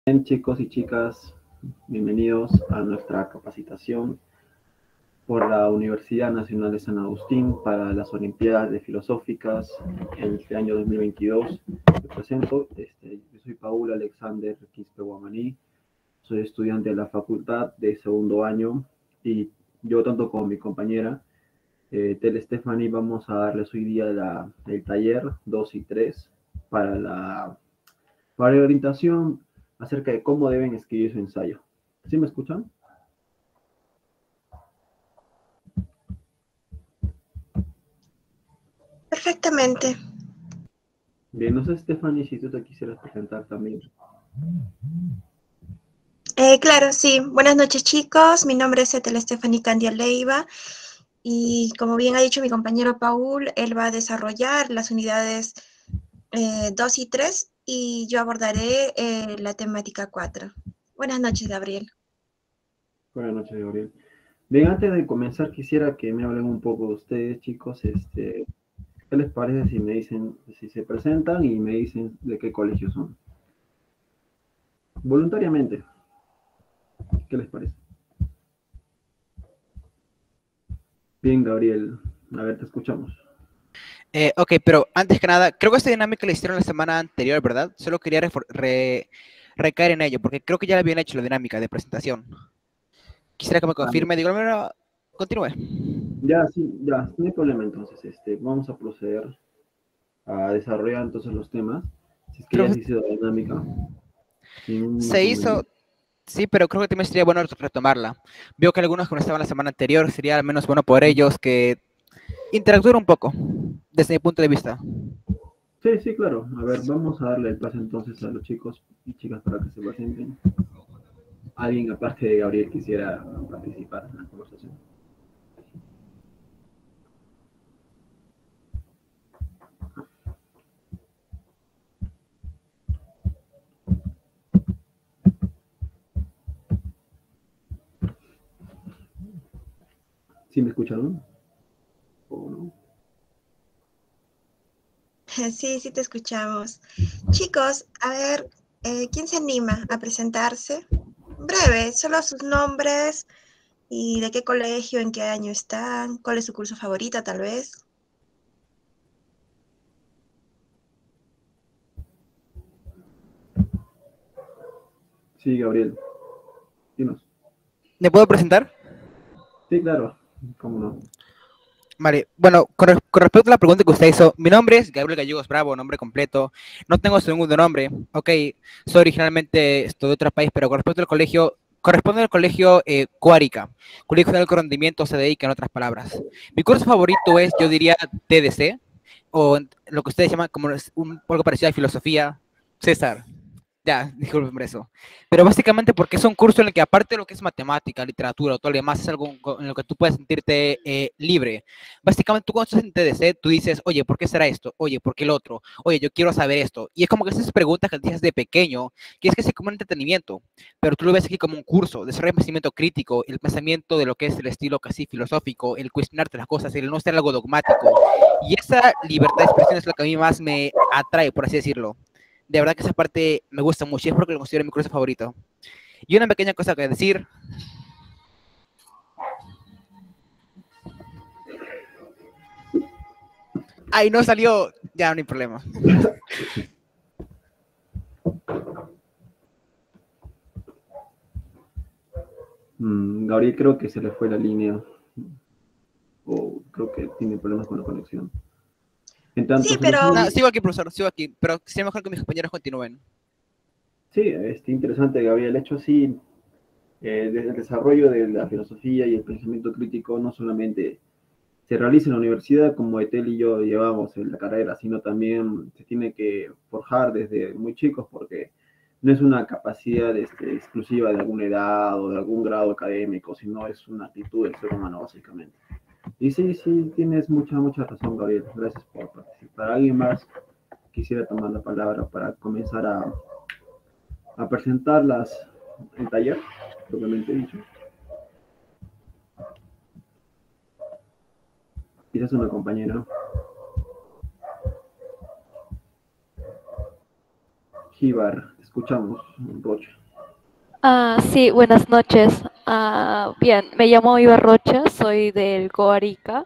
Bien, chicos y chicas, bienvenidos a nuestra capacitación por la Universidad Nacional de San Agustín para las Olimpiadas de Filosóficas en este año 2022. Me presento, yo soy Paul Alexander Quispe Guamaní, soy estudiante de la facultad de segundo año y yo tanto como mi compañera Tel Stephanie vamos a darles hoy día el taller 2 y 3 para la orientación acerca de cómo deben escribir su ensayo. ¿Sí me escuchan? Perfectamente. Bien, no sé, Stephanie, si tú te quisieras presentar también. Claro, sí. Buenas noches, chicos. Mi nombre es Etel Stephanie Candia Leiva y como bien ha dicho mi compañero Paul, él va a desarrollar las unidades 2 y 3 y yo abordaré la temática 4. Buenas noches, Gabriel. Buenas noches, Gabriel. Bien, antes de comenzar, quisiera que me hablen un poco de ustedes, chicos. ¿Qué les parece si me dicen, si se presentan y me dicen de qué colegio son? Voluntariamente, ¿qué les parece? Bien, Gabriel, a ver, te escuchamos. Ok, pero antes que nada, creo que esta dinámica la hicieron la semana anterior, ¿verdad? Solo quería recaer en ello, porque creo que ya la habían hecho la dinámica de presentación. Quisiera que me Ah, confirme, digo, bueno, continúe. ya, sí, ya, no hay problema entonces. Vamos a proceder a desarrollar entonces los temas. Si es que ya Creo se que hizo la dinámica, sin un se inconveniente. hizo, sí, pero creo que también sería bueno retomarla. Veo que algunos que no estaban la semana anterior, sería al menos bueno por ellos que interactuar un poco, desde mi punto de vista. Sí, sí, claro. A ver, vamos a darle el pase entonces a los chicos y chicas para que se presenten. Alguien aparte de Gabriel quisiera participar en la conversación. ¿Sí me escucharon? ¿O no? Sí, sí te escuchamos. Chicos, a ver, ¿quién se anima a presentarse? Breve, solo sus nombres y de qué colegio, en qué año están, cuál es su curso favorito, tal vez. Sí, Gabriel. Dinos. ¿Me puedo presentar? Sí, claro. ¿Cómo no? Vale, bueno, con respecto a la pregunta que usted hizo, mi nombre es Gabriel Gallegos Bravo, nombre completo, no tengo segundo nombre, ok, soy originalmente de otro país, pero con respecto al colegio, corresponde al colegio Cuárica, Colegio de Alto Rendimiento CDI, que en otras palabras. Mi curso favorito es, yo diría, TDC, o lo que ustedes llaman como algo parecido a filosofía, César. Ya, disculpen eso. Pero básicamente porque es un curso en el que aparte de lo que es matemática, literatura, todo lo demás, es algo en lo que tú puedes sentirte libre. Básicamente tú cuando estás en TDC, tú dices, oye, ¿por qué será esto? Oye, ¿por qué el otro? Oye, yo quiero saber esto. Y es como que esas preguntas que te dices de pequeño, que es que es como un entretenimiento, pero tú lo ves aquí como un curso, desarrollo de pensamiento crítico, el pensamiento de lo que es el estilo casi filosófico, el cuestionarte las cosas, el no ser algo dogmático. Y esa libertad de expresión es lo que a mí más me atrae, por así decirlo. De verdad que esa parte me gusta mucho, es porque lo considero mi curso favorito. Y una pequeña cosa que decir. ¡Ay, no salió! Ya, no hay problema. Gabriel creo que se le fue la línea. O creo que tiene problemas con la conexión. En tanto Sí, se le pero fue la No, línea. sigo aquí, profesor, sigo aquí, pero sería mejor que mis compañeros continúen. Sí, interesante, Gabriel. De hecho, sí, desde el desarrollo de la filosofía y el pensamiento crítico no solamente se realiza en la universidad, como Etel y yo llevamos en la carrera, sino también se tiene que forjar desde muy chicos porque no es una capacidad exclusiva de alguna edad o de algún grado académico, sino es una actitud del ser humano básicamente. Y sí, sí, tienes mucha razón, Gabriel. Gracias por participar. ¿Alguien más quisiera tomar la palabra para comenzar a presentar el taller, propiamente dicho? Quizás una compañera. Gibar, escuchamos, Rocha. Sí, buenas noches. Bien, me llamo Iva Rocha, soy del Coarica,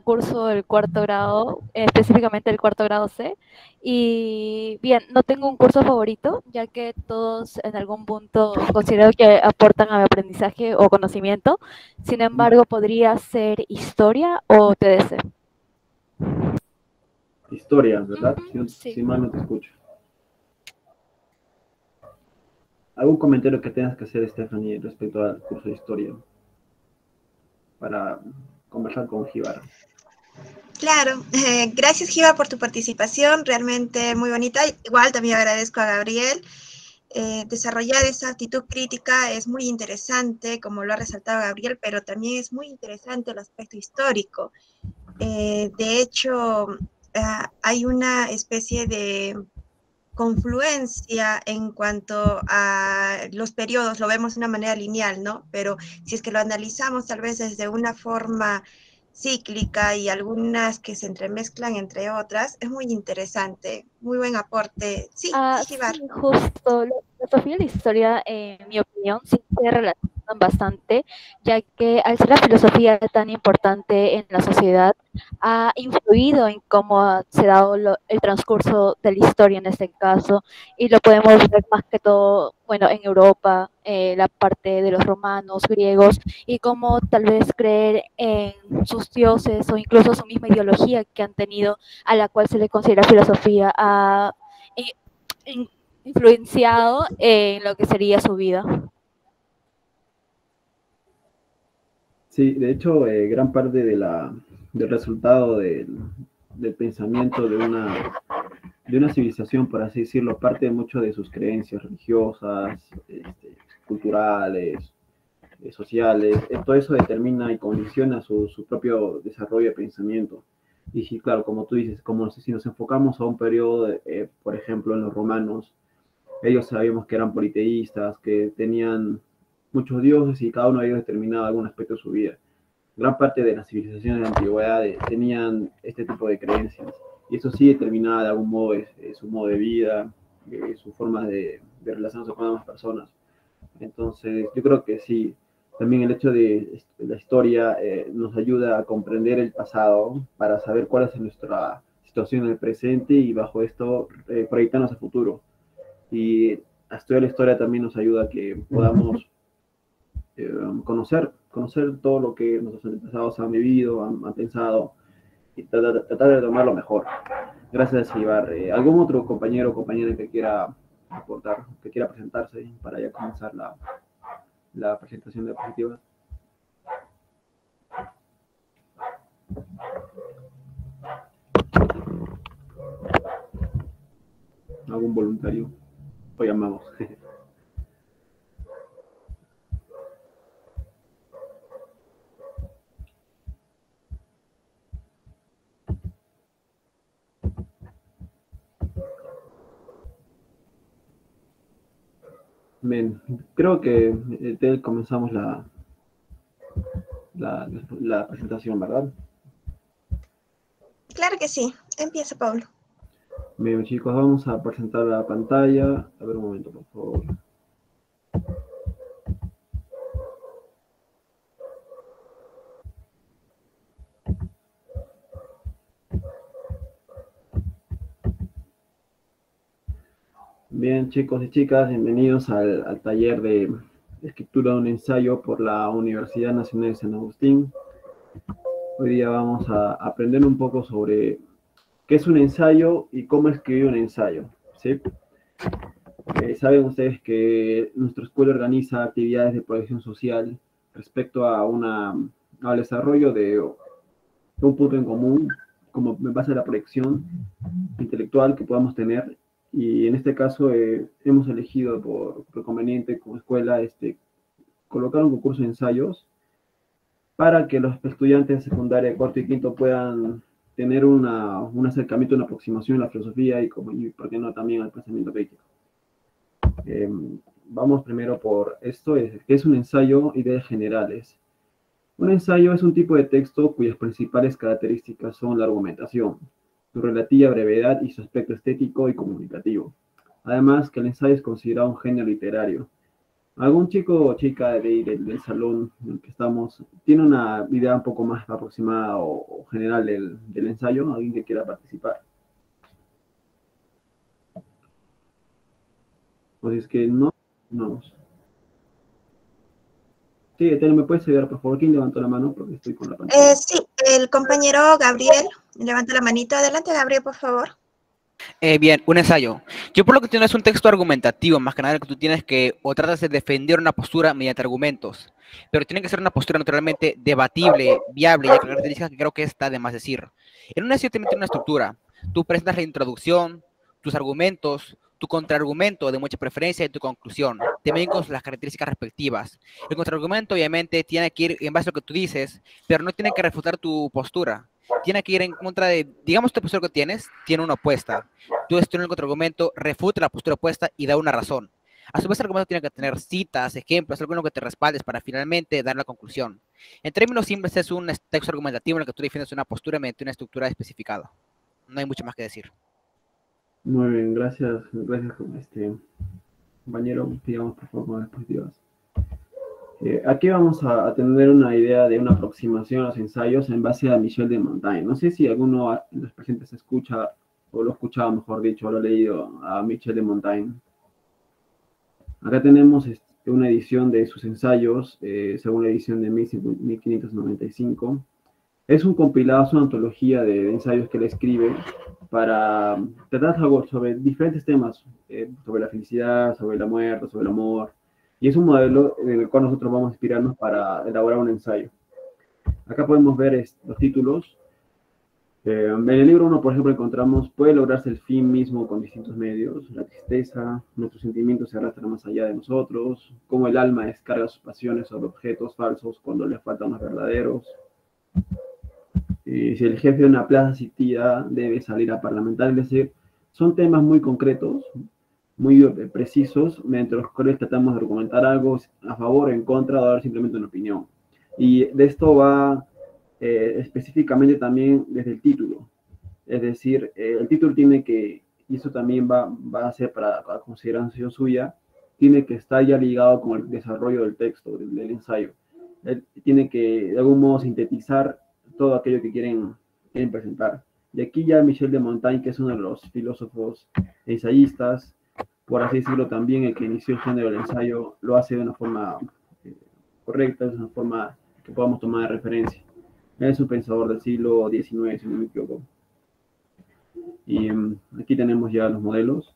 curso el cuarto grado, específicamente el cuarto grado C. Y bien, no tengo un curso favorito, ya que todos en algún punto considero que aportan a mi aprendizaje o conocimiento. Sin embargo, podría ser historia o TDC. Historia, ¿verdad? Sí. Si mal no te escucho. ¿Algún comentario que tengas que hacer, Stephanie, respecto al curso de historia? Para conversar con Jibar. Claro, gracias Giva por tu participación, realmente muy bonita. Igual también agradezco a Gabriel. Desarrollar esa actitud crítica es muy interesante, como lo ha resaltado Gabriel, pero también es muy interesante el aspecto histórico. De hecho, hay una especie de confluencia en cuanto a los periodos, lo vemos de una manera lineal, ¿no? Pero si es que lo analizamos tal vez desde una forma cíclica y algunas que se entremezclan entre otras, es muy interesante, muy buen aporte. Sí, Jibar. Sí, justo. La filosofía y la historia, en mi opinión, sí se relacionan bastante, ya que al ser la filosofía tan importante en la sociedad, ha influido en cómo se ha dado el transcurso de la historia en este caso, y lo podemos ver más que todo, bueno, en Europa, la parte de los romanos, griegos, y cómo tal vez creer en sus dioses o incluso su misma ideología que han tenido, a la cual se le considera filosofía, influenciado en lo que sería su vida. Sí, de hecho, gran parte del resultado del pensamiento de una civilización, por así decirlo, parte mucho de sus creencias religiosas, culturales, sociales. Todo eso determina y condiciona su propio desarrollo de pensamiento. Y sí, claro, como tú dices, como si nos enfocamos a un periodo, por ejemplo, en los romanos, ellos sabíamos que eran politeístas, que tenían muchos dioses y cada uno de ellos determinaba algún aspecto de su vida. Gran parte de las civilizaciones de la antigüedad tenían este tipo de creencias y eso sí determinaba de algún modo su modo de vida, su forma de relacionarse con otras personas. Entonces, yo creo que sí, también el hecho de la historia nos ayuda a comprender el pasado para saber cuál es nuestra situación en el presente y bajo esto proyectarnos al futuro. Y estudiar la historia también nos ayuda a que podamos conocer todo lo que nuestros antepasados han vivido, han pensado y tratar de tomar lo mejor. Gracias, Ibar. ¿Algún otro compañero o compañera que quiera aportar, que quiera presentarse para ya comenzar la presentación de diapositivas? ¿Algún voluntario? Lo llamamos. Bien, creo que comenzamos la presentación, ¿verdad? Claro que sí. Empieza, Pablo. Bien, chicos, vamos a presentar la pantalla. A ver un momento, por favor. Bien, chicos y chicas, bienvenidos al taller de escritura de un ensayo por la Universidad Nacional de San Agustín. Hoy día vamos a aprender un poco sobre qué es un ensayo y cómo escribir un ensayo, ¿sí? Saben ustedes que nuestra escuela organiza actividades de proyección social respecto al desarrollo de un punto en común, como en base a la proyección intelectual que podamos tener. Y en este caso hemos elegido por conveniente como escuela colocar un concurso de ensayos para que los estudiantes de secundaria, cuarto y quinto puedan tener un acercamiento, una aproximación a la filosofía y por qué no, también al pensamiento crítico. Vamos primero por esto, ¿qué es un ensayo? Ideas generales. Un ensayo es un tipo de texto cuyas principales características son la argumentación, su relativa brevedad y su aspecto estético y comunicativo. Además, que el ensayo es considerado un género literario. ¿Algún chico o chica del salón en el que estamos tiene una idea un poco más aproximada o general del ensayo? ¿Alguien que quiera participar? O si es que no, no. Sí, Etel, ¿me puedes ayudar, por favor? ¿Quién levantó la mano? Porque estoy con la pantalla. Sí, el compañero Gabriel levanta la manito. Adelante, Gabriel, por favor. Bien, un ensayo. Yo por lo que entiendo es un texto argumentativo, más que nada que tú tienes que o tratas de defender una postura mediante argumentos, pero tiene que ser una postura naturalmente debatible, viable y de características que creo que está de más decir. En un ensayo tiene una estructura. Tú presentas la introducción, tus argumentos, tu contraargumento de mucha preferencia y tu conclusión, también con las características respectivas. El contraargumento obviamente tiene que ir en base a lo que tú dices, pero no tiene que refutar tu postura. Tiene que ir en contra de, digamos, tu postura que tienes, tiene una opuesta. Tú en el contraargumento, refuta la postura opuesta y da una razón. A su vez, el argumento tiene que tener citas, ejemplos, algo en lo que te respaldes para finalmente dar la conclusión. En términos simples, es un texto argumentativo en el que tú defiendes una postura mediante una estructura especificada. No hay mucho más que decir. Muy bien, gracias, compañero. Digamos, por favor, con las diapositivas. Aquí vamos a tener una idea de una aproximación a los ensayos en base a Michel de Montaigne. No sé si alguno de los presentes escucha, o lo ha escuchado, mejor dicho, o lo ha leído a Michel de Montaigne. Acá tenemos una edición de sus ensayos, según la edición de 1595. Es un compilado, es una antología de ensayos que él escribe para tratar algo sobre diferentes temas, sobre la felicidad, sobre la muerte, sobre el amor. Y es un modelo en el cual nosotros vamos a inspirarnos para elaborar un ensayo. Acá podemos ver los títulos. En el libro 1, por ejemplo, encontramos, puede lograrse el fin mismo con distintos medios, la tristeza, nuestros sentimientos se arrastran más allá de nosotros, cómo el alma descarga sus pasiones sobre objetos falsos cuando le faltan los verdaderos. Si el jefe de una plaza sitiada debe salir a parlamentar, es decir, son temas muy concretos, muy precisos, mediante los cuales tratamos de argumentar algo a favor o en contra, o dar simplemente una opinión. Y de esto va específicamente también desde el título. Es decir, el título tiene que, y eso también va a ser para consideración suya, tiene que estar ya ligado con el desarrollo del texto, del ensayo. Él tiene que, de algún modo, sintetizar todo aquello que quieren presentar. Y aquí ya Michel de Montaigne, que es uno de los filósofos ensayistas, por así decirlo, también el que inició el género del ensayo, lo hace de una forma correcta, de una forma que podamos tomar de referencia. Es un pensador del siglo XIX, si no me equivoco. Y aquí tenemos ya los modelos.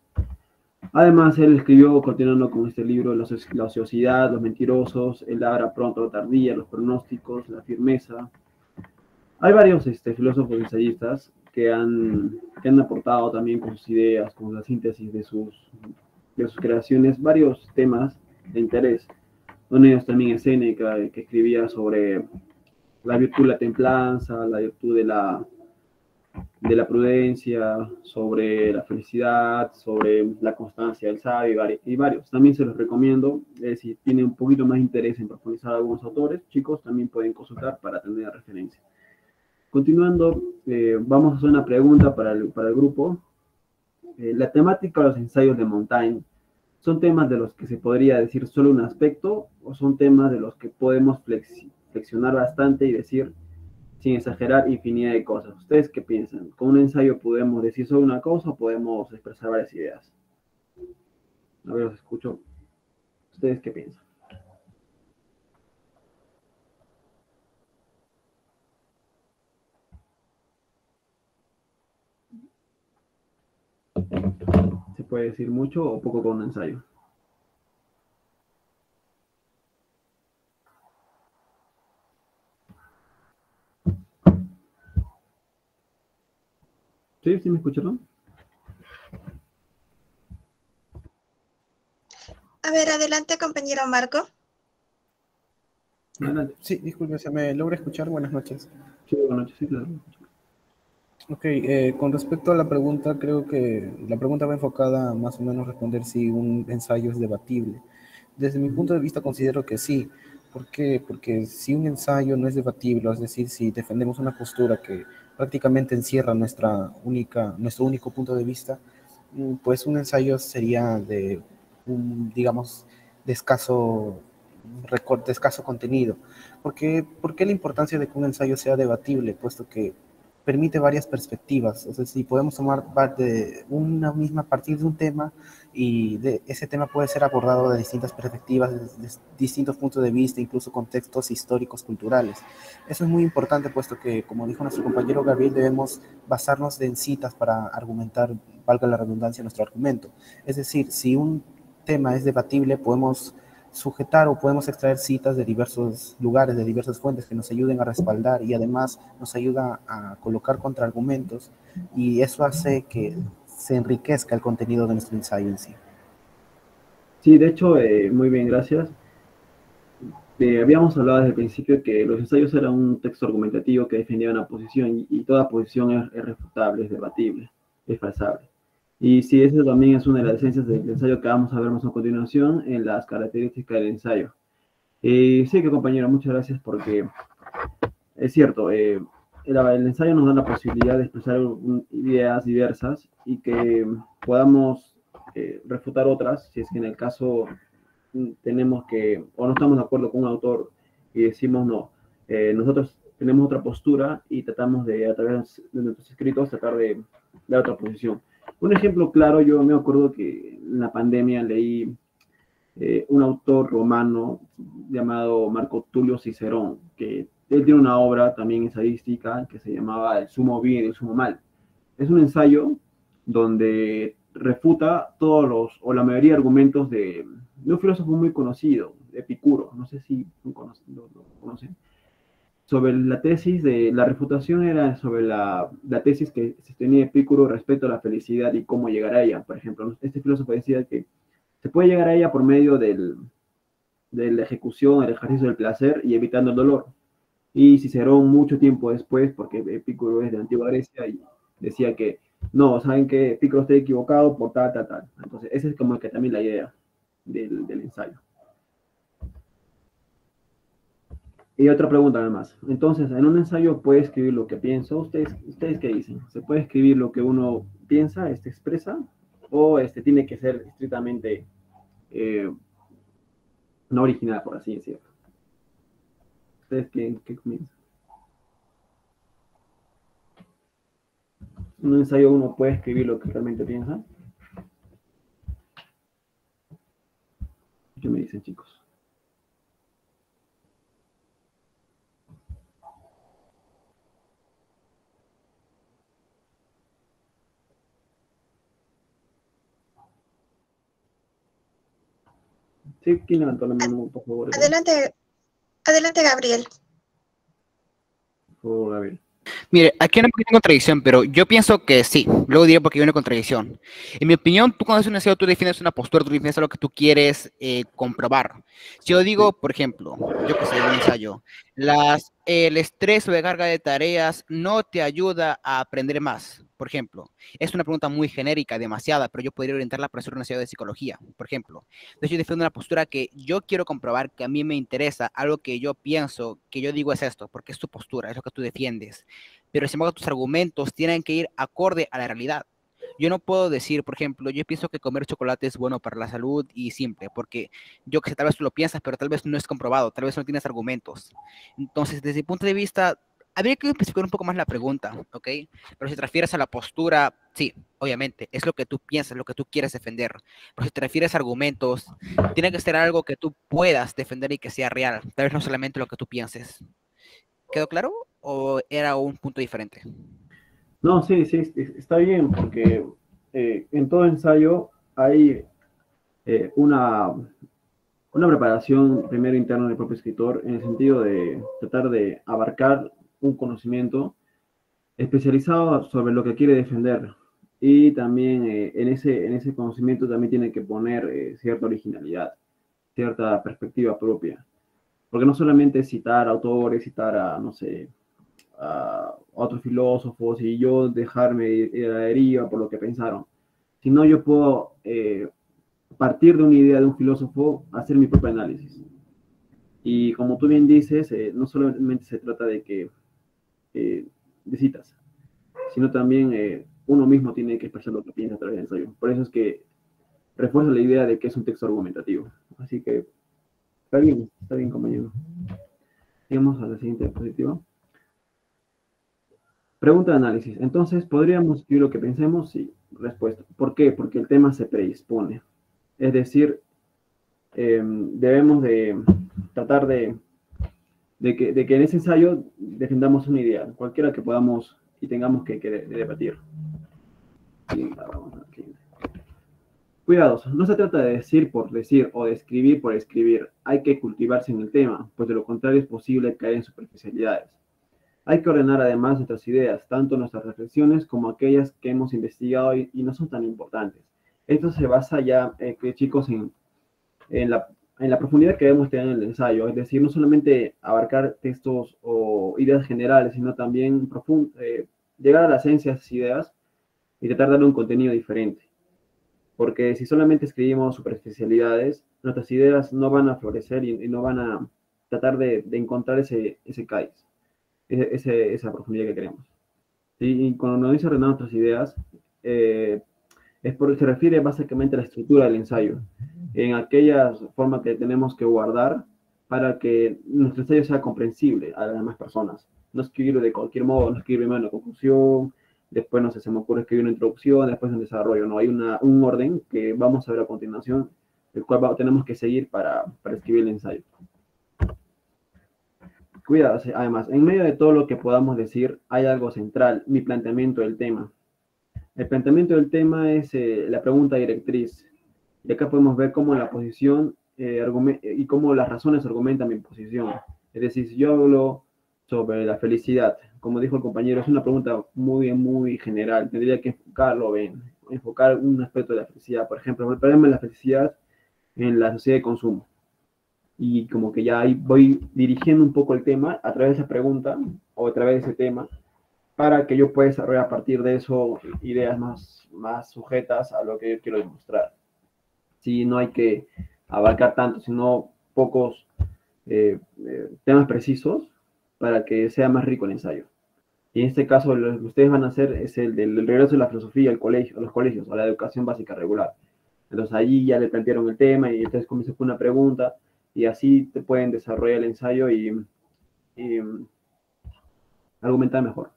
Además, él escribió, continuando con este libro, la ociosidad, los mentirosos, el hora pronto o tardía, los pronósticos, la firmeza. Hay varios filósofos ensayistas que han aportado también con sus ideas, con la síntesis de sus creaciones, varios temas de interés. Uno de ellos también es Séneca, que escribía sobre la virtud de la templanza, la virtud de la prudencia, sobre la felicidad, sobre la constancia del sabio y varios. También se los recomiendo. Si tienen un poquito más interés en profundizar algunos autores, chicos, también pueden consultar para tener referencia. Continuando, vamos a hacer una pregunta para el grupo. La temática de los ensayos de Montaigne, ¿son temas de los que se podría decir solo un aspecto o son temas de los que podemos flexionar bastante y decir, sin exagerar, infinidad de cosas? ¿Ustedes qué piensan? ¿Con un ensayo podemos decir solo una cosa o podemos expresar varias ideas? A ver, os escucho. ¿Ustedes qué piensan? ¿Se puede decir mucho o poco con un ensayo? ¿Sí? ¿Sí me escucharon? A ver, adelante, compañero Marco. Adelante. Sí, disculpe, ¿se me logra escuchar? Buenas noches. Sí, buenas noches, sí, claro. Ok, con respecto a la pregunta, creo que la pregunta va enfocada más o menos a responder si un ensayo es debatible. Desde mi punto de vista considero que sí. ¿Por qué? Porque si un ensayo no es debatible, es decir, si defendemos una postura que prácticamente encierra nuestro único punto de vista, Pues un ensayo sería de digamos, de escaso de escaso contenido. ¿Por qué la importancia de que un ensayo sea debatible? Puesto que permite varias perspectivas. O sea, si podemos tomar parte de una misma a partir de un tema y ese tema puede ser abordado de distintas perspectivas, de distintos puntos de vista, incluso contextos históricos, culturales. Eso es muy importante, puesto que, como dijo nuestro compañero Gabriel, debemos basarnos en citas para argumentar, valga la redundancia, nuestro argumento. Es decir, si un tema es debatible, podemos sujetar o podemos extraer citas de diversos lugares, de diversas fuentes que nos ayuden a respaldar y además nos ayuda a colocar contraargumentos, y eso hace que se enriquezca el contenido de nuestro ensayo en sí. Sí, de hecho, muy bien, gracias. Habíamos hablado desde el principio que los ensayos eran un texto argumentativo que defendía una posición y toda posición es refutable, es debatible, es falsable. Y sí, eso también es una de las esencias del ensayo que vamos a ver más a continuación en las características del ensayo. Sí, que compañero, muchas gracias porque es cierto, el ensayo nos da la posibilidad de expresar ideas diversas y que podamos refutar otras, si es que en el caso tenemos que, o no estamos de acuerdo con un autor y decimos no, nosotros tenemos otra postura y tratamos de, a través de nuestros escritos, tratar de dar otra posición. Un ejemplo claro, yo me acuerdo que en la pandemia leí un autor romano llamado Marco Tulio Cicerón, que él tiene una obra también ensayística que se llamaba El sumo bien y el sumo mal. Es un ensayo donde refuta todos los, o la mayoría de argumentos de un filósofo muy conocido, Epicuro, no sé si lo conocen, sobre la tesis de, la refutación era sobre la tesis que sostenía Epicuro respecto a la felicidad y cómo llegar a ella. Por ejemplo, este filósofo decía que se puede llegar a ella por medio de la ejecución, el ejercicio del placer y evitando el dolor. Y Cicerón mucho tiempo después, porque Epicuro es de antigua Grecia, y decía que no, saben que Epicuro está equivocado por tal, tal, tal. Entonces, esa es como que también la idea del ensayo. Y otra pregunta además. Entonces, en un ensayo puede escribir lo que pienso. ¿Ustedes qué dicen? ¿Se puede escribir lo que uno piensa, expresa? ¿O tiene que ser estrictamente no original, por así decirlo? ¿Ustedes qué comienzan? En un ensayo uno puede escribir lo que realmente piensa. ¿Qué me dicen, chicos? Sí, ¿quién levantó la mano, por favor? Adelante, adelante, Gabriel. Por favor, Gabriel. Mire, aquí hay una pequeña contradicción, pero yo pienso que sí. Luego diré porque hay una contradicción. En mi opinión, tú cuando haces un ensayo, tú defines una postura, tú defines lo que tú quieres comprobar. Si yo digo, por ejemplo, yo que sé, un ensayo, el estrés o la carga de tareas no te ayuda a aprender más, por ejemplo. Es una pregunta muy genérica, demasiada, pero yo podría orientarla para hacer un ensayo de psicología, por ejemplo. Entonces yo defiendo una postura que yo quiero comprobar, que a mí me interesa, algo que yo pienso, que yo digo es esto, porque es tu postura, es lo que tú defiendes. Pero sin embargo tus argumentos tienen que ir acorde a la realidad. Yo no puedo decir, por ejemplo, yo pienso que comer chocolate es bueno para la salud y simple, porque yo que sé, tal vez tú lo piensas, pero tal vez no es comprobado, tal vez no tienes argumentos. Entonces, desde mi punto de vista, habría que especificar un poco más la pregunta, ¿ok? Pero si te refieres a la postura, sí, obviamente, es lo que tú piensas, lo que tú quieres defender. Pero si te refieres a argumentos, tiene que ser algo que tú puedas defender y que sea real, tal vez no solamente lo que tú pienses. ¿Quedó claro o era un punto diferente? No, sí, está bien, porque en todo ensayo hay una preparación primero interna del propio escritor en el sentido de tratar de abarcar un conocimiento especializado sobre lo que quiere defender. Y también en ese conocimiento también tiene que poner cierta originalidad, cierta perspectiva propia. Porque no solamente es citar autores, citar a, no sé, a otros filósofos y yo dejarme ir a la deriva por lo que pensaron, sino yo puedo partir de una idea de un filósofo, hacer mi propio análisis. Y como tú bien dices, no solamente se trata de que de citas, sino también uno mismo tiene que expresar lo que piensa a través del ensayo. Por eso es que refuerzo la idea de que es un texto argumentativo. Así que está bien, compañero. Sigamos a la siguiente diapositiva. Pregunta de análisis. Entonces, ¿podríamos escribir lo que pensemos? Sí. Respuesta. ¿Por qué? Porque el tema se predispone. Es decir, debemos de tratar de que en ese ensayo defendamos una idea, cualquiera que podamos y tengamos que debatir. Sí, vamos aquí. Cuidados, no se trata de decir por decir o de escribir por escribir. Hay que cultivarse en el tema, pues de lo contrario es posible caer en superficialidades. Hay que ordenar además nuestras ideas, tanto nuestras reflexiones como aquellas que hemos investigado y no son tan importantes. Esto se basa ya, chicos, en la profundidad que debemos tener en el ensayo, es decir, no solamente abarcar textos o ideas generales, sino también llegar a la esencia de esas ideas y tratar de darle un contenido diferente. Porque si solamente escribimos superficialidades, nuestras ideas no van a florecer y no van a tratar de encontrar ese cáliz, esa profundidad que queremos. ¿Sí? Y cuando nos dice ordenar nuestras ideas, se refiere básicamente a la estructura del ensayo, en aquellas formas que tenemos que guardar para que nuestro ensayo sea comprensible a las demás personas. No escribirlo de cualquier modo, no escribir primero una conclusión, después no sé, se me ocurre escribir una introducción, después un desarrollo. No, hay un orden que vamos a ver a continuación, el cual tenemos que seguir para escribir el ensayo. Cuidado, además, en medio de todo lo que podamos decir, hay algo central, mi planteamiento del tema. El planteamiento del tema es la pregunta directriz. Y acá podemos ver cómo la posición y cómo las razones argumentan mi posición. Es decir, si yo hablo sobre la felicidad, como dijo el compañero, es una pregunta muy general. Tendría que enfocar un aspecto de la felicidad. Por ejemplo, el problema de la felicidad en la sociedad de consumo. Y como que ya ahí voy dirigiendo un poco el tema a través de esa pregunta o a través de ese tema, para que yo pueda desarrollar a partir de eso ideas más sujetas a lo que yo quiero demostrar. Sí, no hay que abarcar tanto, sino pocos temas precisos para que sea más rico el ensayo. Y en este caso, lo que ustedes van a hacer es el del regreso de la filosofía al colegio, a los colegios, a la educación básica regular. Entonces, allí ya le plantearon el tema y entonces comienza con una pregunta y así te pueden desarrollar el ensayo y argumentar mejor.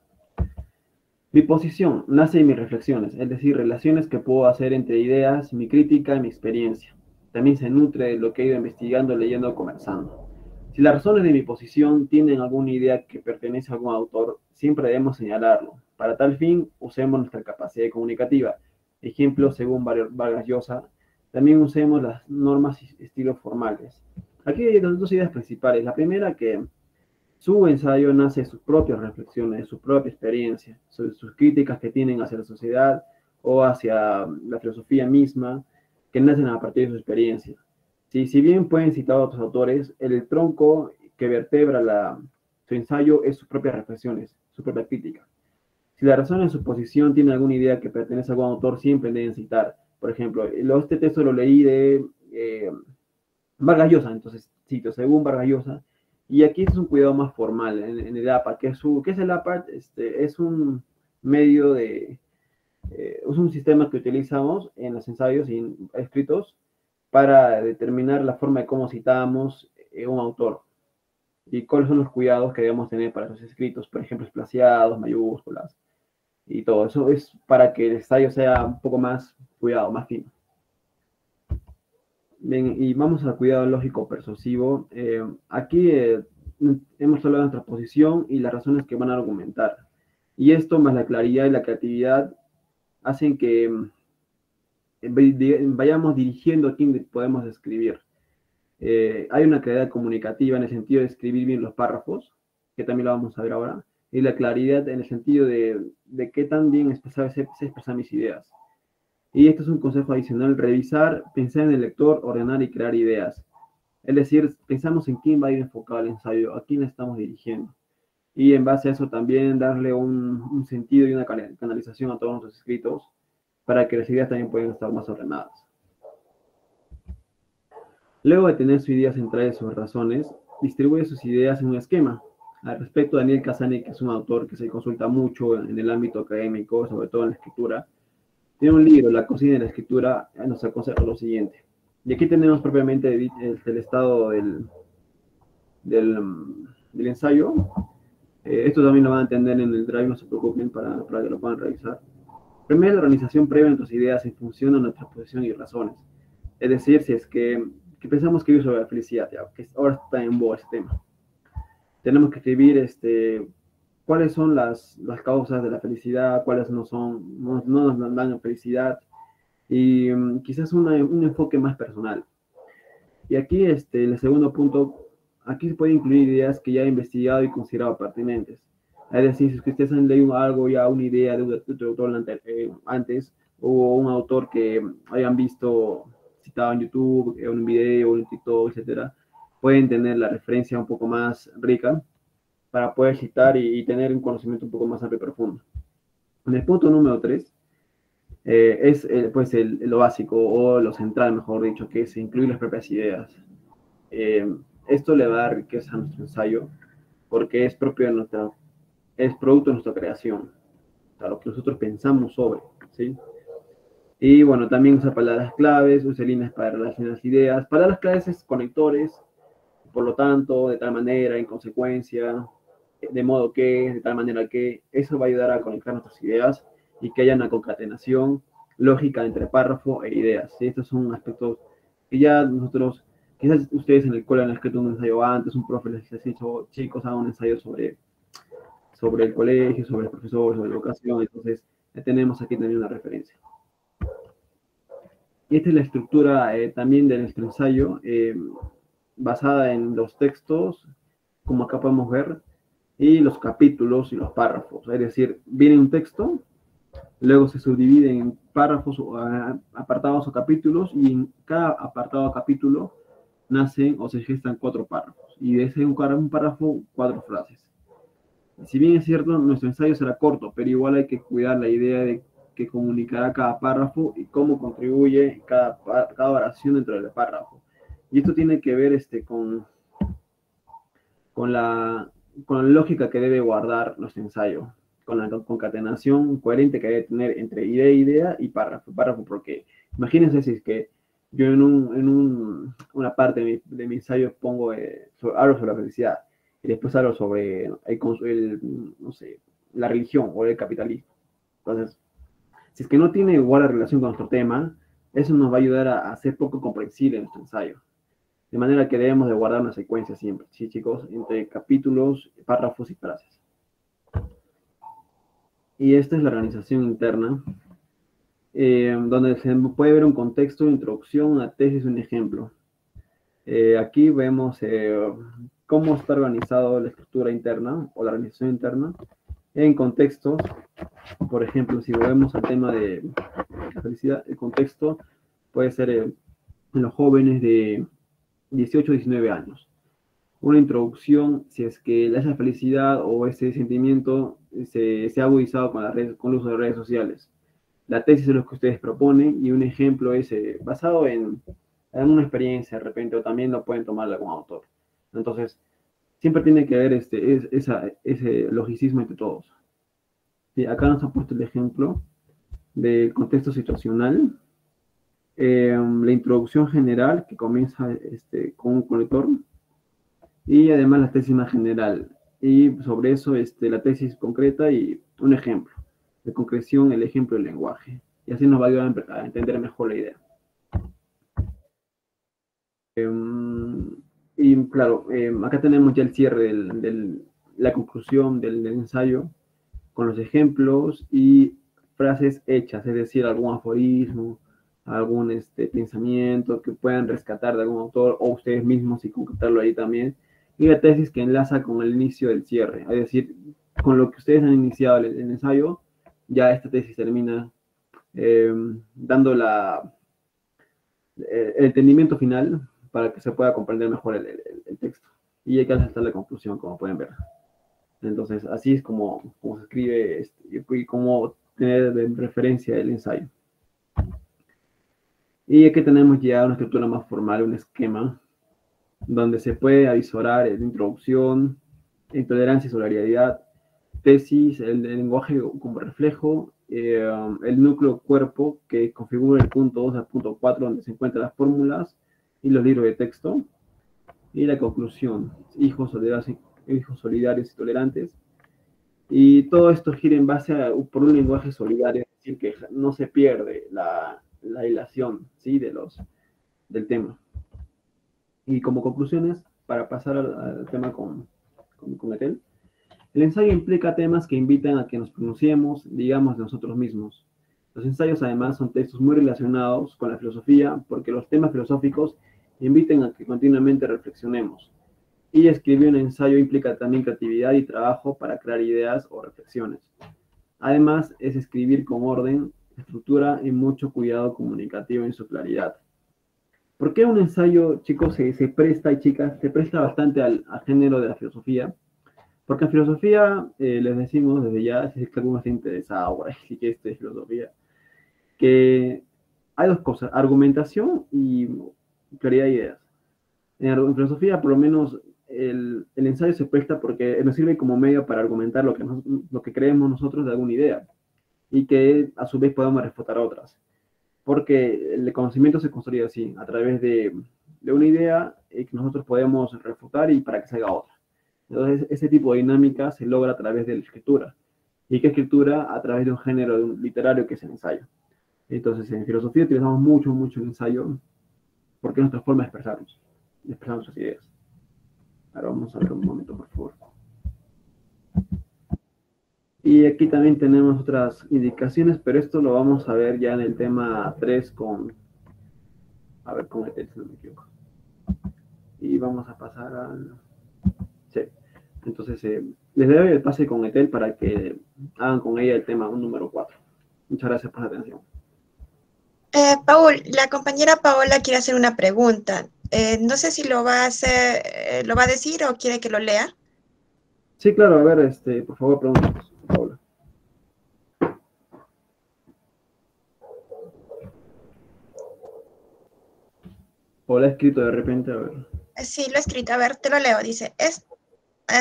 Mi posición nace de mis reflexiones, es decir, relaciones que puedo hacer entre ideas, mi crítica y mi experiencia. También se nutre de lo que he ido investigando, leyendo o conversando. Si las razones de mi posición tienen alguna idea que pertenece a algún autor, siempre debemos señalarlo. Para tal fin, usemos nuestra capacidad comunicativa. Ejemplo, según Vargas Llosa, también usemos las normas y estilos formales. Aquí hay dos ideas principales. La primera, que su ensayo nace de sus propias reflexiones, de su propia experiencia, sus críticas que tienen hacia la sociedad o hacia la filosofía misma, que nacen a partir de su experiencia. ¿Sí? Si bien pueden citar a otros autores, el tronco que vertebra su ensayo es sus propias reflexiones, su propia crítica. Si la razón en su posición tiene alguna idea que pertenece a algún autor, siempre deben citar. Por ejemplo, este texto lo leí de Vargas Llosa, entonces cito, según Vargas Llosa. Y aquí es un cuidado más formal en el APA. ¿Qué es el APA? Es un medio es un sistema que utilizamos en los ensayos y escritos para determinar la forma de cómo citamos un autor y cuáles son los cuidados que debemos tener para esos escritos, por ejemplo, espaciados, mayúsculas y todo eso es para que el ensayo sea un poco más cuidado, más fino. Bien, y vamos al cuidado lógico persuasivo. Aquí hemos hablado de nuestra posición y las razones que van a argumentar. Y esto más la claridad y la creatividad hacen que vayamos dirigiendo a quién podemos escribir. Hay una claridad comunicativa en el sentido de escribir bien los párrafos, que también lo vamos a ver ahora, y la claridad en el sentido de qué tan bien sé expresar mis ideas. Y esto es un consejo adicional: revisar, pensar en el lector, ordenar y crear ideas. Es decir, pensamos en quién va a ir enfocado el ensayo, a quién le estamos dirigiendo. Y en base a eso también darle un sentido y una canalización a todos nuestros escritos para que las ideas también puedan estar más ordenadas. Luego de tener su idea centrada en sus razones, distribuye sus ideas en un esquema. Al respecto, Daniel Cassani, que es un autor que se consulta mucho en el ámbito académico, sobre todo en la escritura, tiene un libro, La cocina de la escritura, nos aconseja lo siguiente. Y aquí tenemos propiamente el estado del ensayo. Esto también lo van a entender en el drive, no se preocupen para que lo puedan revisar. Primero, la organización previa de nuestras ideas en función de nuestra posición y razones. Es decir, si es que pensamos escribir sobre la felicidad, ya, que ahora está en boga ese tema. Tenemos que escribir cuáles son las causas de la felicidad, cuáles no nos dan felicidad, y quizás un enfoque más personal. Y aquí, el segundo punto, aquí se puede incluir ideas que ya he investigado y considerado pertinentes. Es decir, si ustedes han leído algo, ya una idea de un autor antes, o un autor que hayan visto citado en YouTube, en un video, en TikTok, etcétera, pueden tener la referencia un poco más rica para poder citar y tener un conocimiento un poco más amplio y profundo. En el punto número 3, es pues lo básico o lo central, mejor dicho, que es incluir las propias ideas. Esto le va a dar riqueza a nuestro ensayo porque es propio de es producto de nuestra creación, o sea, lo que nosotros pensamos sobre, ¿sí? Y bueno, también usa palabras claves, usa líneas para relacionar las ideas. Palabras claves es conectores, por lo tanto, de tal manera, en consecuencia, de modo que, de tal manera que, eso va a ayudar a conectar nuestras ideas y que haya una concatenación lógica entre párrafo e ideas. ¿Sí? Estos son aspectos que ya nosotros, quizás ustedes en el cole han escrito un ensayo antes, un profe les ha dicho, chicos, hagan un ensayo sobre el colegio, sobre el profesor, sobre la educación, entonces ya tenemos aquí también una referencia. Y esta es la estructura también de nuestro ensayo, basada en los textos, como acá podemos ver, y los capítulos y los párrafos. Es decir, viene un texto, luego se subdivide en párrafos, apartados o capítulos, y en cada apartado o capítulo nacen o se gestan 4 párrafos. Y de ese un párrafo, 4 frases. Si bien es cierto, nuestro ensayo será corto, pero igual hay que cuidar la idea de que comunicará cada párrafo y cómo contribuye cada oración dentro del párrafo. Y esto tiene que ver con la lógica que debe guardar nuestro ensayo, con la concatenación coherente que debe tener entre idea y párrafo. Porque imagínense si es que yo en una parte de mi ensayo pongo, hablo sobre la felicidad, y después hablo sobre no sé, la religión o el capitalismo. Entonces, si es que no tiene igual relación con nuestro tema, eso nos va a ayudar a hacer poco comprensible nuestro ensayo. De manera que debemos de guardar una secuencia siempre, ¿sí, chicos? Entre capítulos, párrafos y frases. Y esta es la organización interna, donde se puede ver un contexto, una introducción, una tesis, un ejemplo. Aquí vemos cómo está organizado la estructura interna o la organización interna en contextos. Por ejemplo, si volvemos al tema de la felicidad, el contexto puede ser en los jóvenes de 18 a 19 años. Una introducción, si es que esa felicidad o ese sentimiento se ha agudizado con el uso de redes sociales. La tesis es lo que ustedes proponen y un ejemplo es basado en una experiencia de repente, o también lo pueden tomar de algún autor. Entonces, siempre tiene que haber ese logicismo entre todos. Sí, acá nos ha puesto el ejemplo del contexto situacional, la introducción general que comienza con un conector y además la tesis más general. Y sobre eso la tesis concreta y un ejemplo de concreción, el ejemplo del lenguaje. Y así nos va a ayudar a entender mejor la idea. Y claro, acá tenemos ya el cierre la conclusión del ensayo con los ejemplos y frases hechas, es decir, algún aforismo, algún pensamiento que puedan rescatar de algún autor o ustedes mismos y concretarlo ahí también. Y la tesis que enlaza con el inicio del cierre, es decir, con lo que ustedes han iniciado el ensayo, ya esta tesis termina dando el entendimiento final para que se pueda comprender mejor el texto. Y acá está la conclusión, como pueden ver. Entonces, así es como se escribe y cómo tener de referencia el ensayo. Y aquí tenemos ya una estructura más formal, un esquema, donde se puede avisorar la introducción, intolerancia y solidaridad, tesis, el lenguaje como reflejo, el núcleo cuerpo que configura el punto 2 al punto 4 donde se encuentran las fórmulas y los libros de texto, y la conclusión, hijos solidarios y tolerantes. Y todo esto gira en base por un lenguaje solidario, es decir, que no se pierde la hilación, ¿sí? Del tema. Y como conclusiones, para pasar al tema con Etel, el ensayo implica temas que invitan a que nos pronunciemos, digamos, de nosotros mismos. Los ensayos, además, son textos muy relacionados con la filosofía, porque los temas filosóficos invitan a que continuamente reflexionemos. Y escribir un ensayo implica también creatividad y trabajo para crear ideas o reflexiones. Además, es escribir con orden, estructura y mucho cuidado comunicativo en su claridad. ¿Por qué un ensayo, chicos, se presta, y chicas, se presta bastante al género de la filosofía? Porque en filosofía, les decimos desde ya, si es que alguno está interesado, por ahí, si que esto es filosofía, que hay dos cosas, argumentación y claridad de ideas. En filosofía, por lo menos, el ensayo se presta porque nos sirve como medio para argumentar lo que creemos nosotros de alguna idea y que a su vez podamos refutar otras. Porque el conocimiento se construye así, a través de una idea que nosotros podemos refutar y para que salga otra. Entonces, ese tipo de dinámica se logra a través de la escritura. ¿Y qué escritura? A través de un género literario que es el ensayo. Entonces, en filosofía utilizamos mucho el ensayo porque es nuestra forma de expresar nuestras ideas. Ahora vamos a ver un momento, por favor. Y aquí también tenemos otras indicaciones, pero esto lo vamos a ver ya en el tema 3 a ver, con Etel, si no me equivoco. Y vamos a pasar al... Sí. Entonces, les doy el pase con Etel para que hagan con ella el tema número 4. Muchas gracias por la atención. Paul, la compañera Paola quiere hacer una pregunta. No sé si lo va a hacer, lo va a decir o quiere que lo lea. Sí, claro, a ver, por favor, pregúntanos, Paola. O la he escrito de repente, a ver. Sí, lo he escrito. A ver, te lo leo. Dice,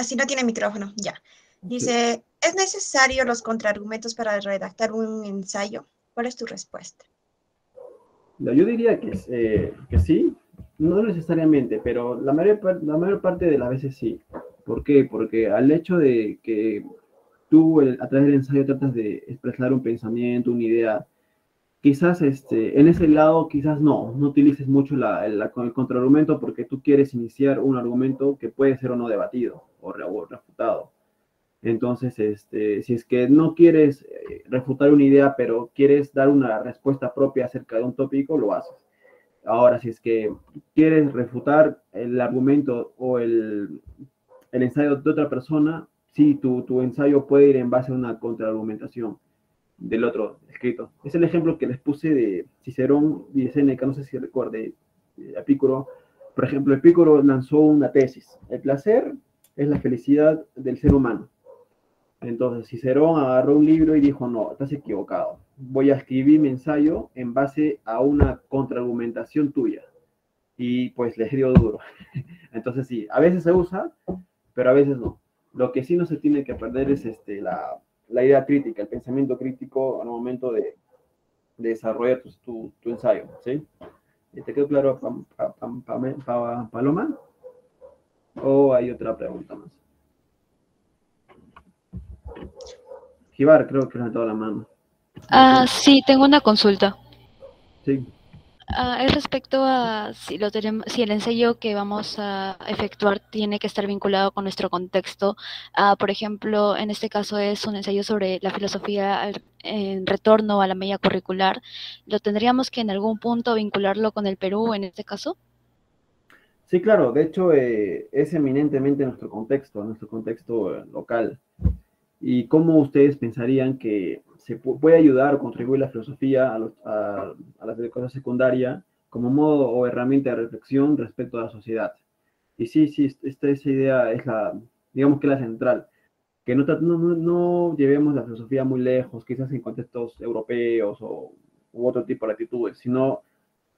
si no tiene micrófono, ya. Dice, ¿es necesario los contraargumentos para redactar un ensayo? ¿Cuál es tu respuesta? Yo diría que sí, no necesariamente, pero la mayor parte de las veces sí. ¿Por qué? Porque al hecho de que tú a través del ensayo tratas de expresar un pensamiento, una idea, quizás en ese lado quizás no utilices mucho el contraargumento porque tú quieres iniciar un argumento que puede ser o no debatido o refutado. Entonces, si es que no quieres refutar una idea, pero quieres dar una respuesta propia acerca de un tópico, lo haces. Ahora, si es que quieres refutar el argumento o el ensayo de otra persona, sí, tu ensayo puede ir en base a una contraargumentación del otro escrito. Es el ejemplo que les puse de Cicerón y de Séneca, no sé si recuerde, Epicuro. Por ejemplo, Epicuro lanzó una tesis. El placer es la felicidad del ser humano. Entonces, Cicerón agarró un libro y dijo, no, estás equivocado. Voy a escribir mi ensayo en base a una contraargumentación tuya. Y pues les dio duro. Entonces, sí, a veces se usa, pero a veces no. Lo que sí no se tiene que perder es la idea crítica, el pensamiento crítico al momento de desarrollar tu ensayo, ¿sí? ¿Te quedó claro, Paloma? ¿O hay otra pregunta más? Jibar, creo que levantado la mano. Sí, tengo una consulta. Sí. Es respecto a si el ensayo que vamos a efectuar tiene que estar vinculado con nuestro contexto. Por ejemplo, en este caso es un ensayo sobre la filosofía en retorno a la media curricular. ¿Lo tendríamos que en algún punto vincularlo con el Perú en este caso? Sí, claro. De hecho, es eminentemente nuestro contexto local. ¿Y cómo ustedes pensarían que se puede ayudar o contribuir la filosofía a la educación secundaria como modo o herramienta de reflexión respecto a la sociedad? Y sí, esa idea es digamos que la central, que no llevemos la filosofía muy lejos, quizás en contextos europeos u otro tipo de latitudes, sino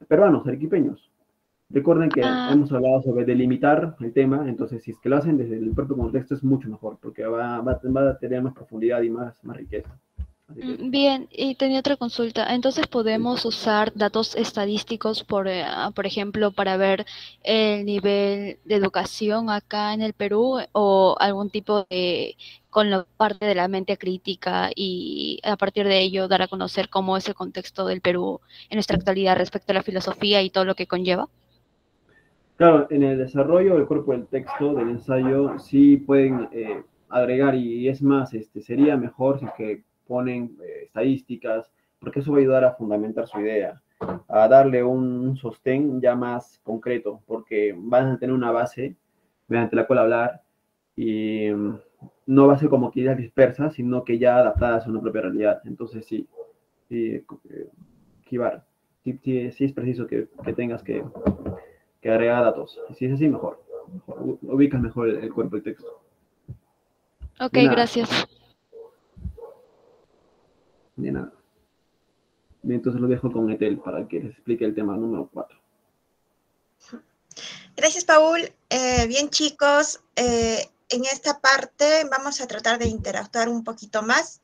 peruanos, arequipeños. Recuerden que Ah, hemos hablado sobre delimitar el tema, entonces si es que lo hacen desde el propio contexto es mucho mejor, porque va a tener más profundidad y más riqueza. Así que, Bien, y tenía otra consulta. Entonces, sí. ¿podemos usar datos estadísticos, por ejemplo, para ver el nivel de educación acá en el Perú o algún tipo de, con la parte de la mente crítica y a partir de ello dar a conocer cómo es el contexto del Perú en nuestra actualidad respecto a la filosofía y todo lo que conlleva? Claro, en el desarrollo del cuerpo del texto, del ensayo, sí pueden agregar, y es más, sería mejor si es que ponen estadísticas, porque eso va a ayudar a fundamentar su idea, a darle un sostén ya más concreto, porque van a tener una base mediante la cual hablar, y no va a ser como que ideas dispersas, sino que ya adaptadas a una propia realidad. Entonces sí, Kibar, sí es preciso que tengas que agrega datos. Si es así, mejor. Ubicas mejor el cuerpo del texto. Ok, De nada, gracias. de nada. Entonces lo dejo con Etel para que les explique el tema número 4. Gracias, Paul. Bien, chicos, en esta parte vamos a tratar de interactuar un poquito más.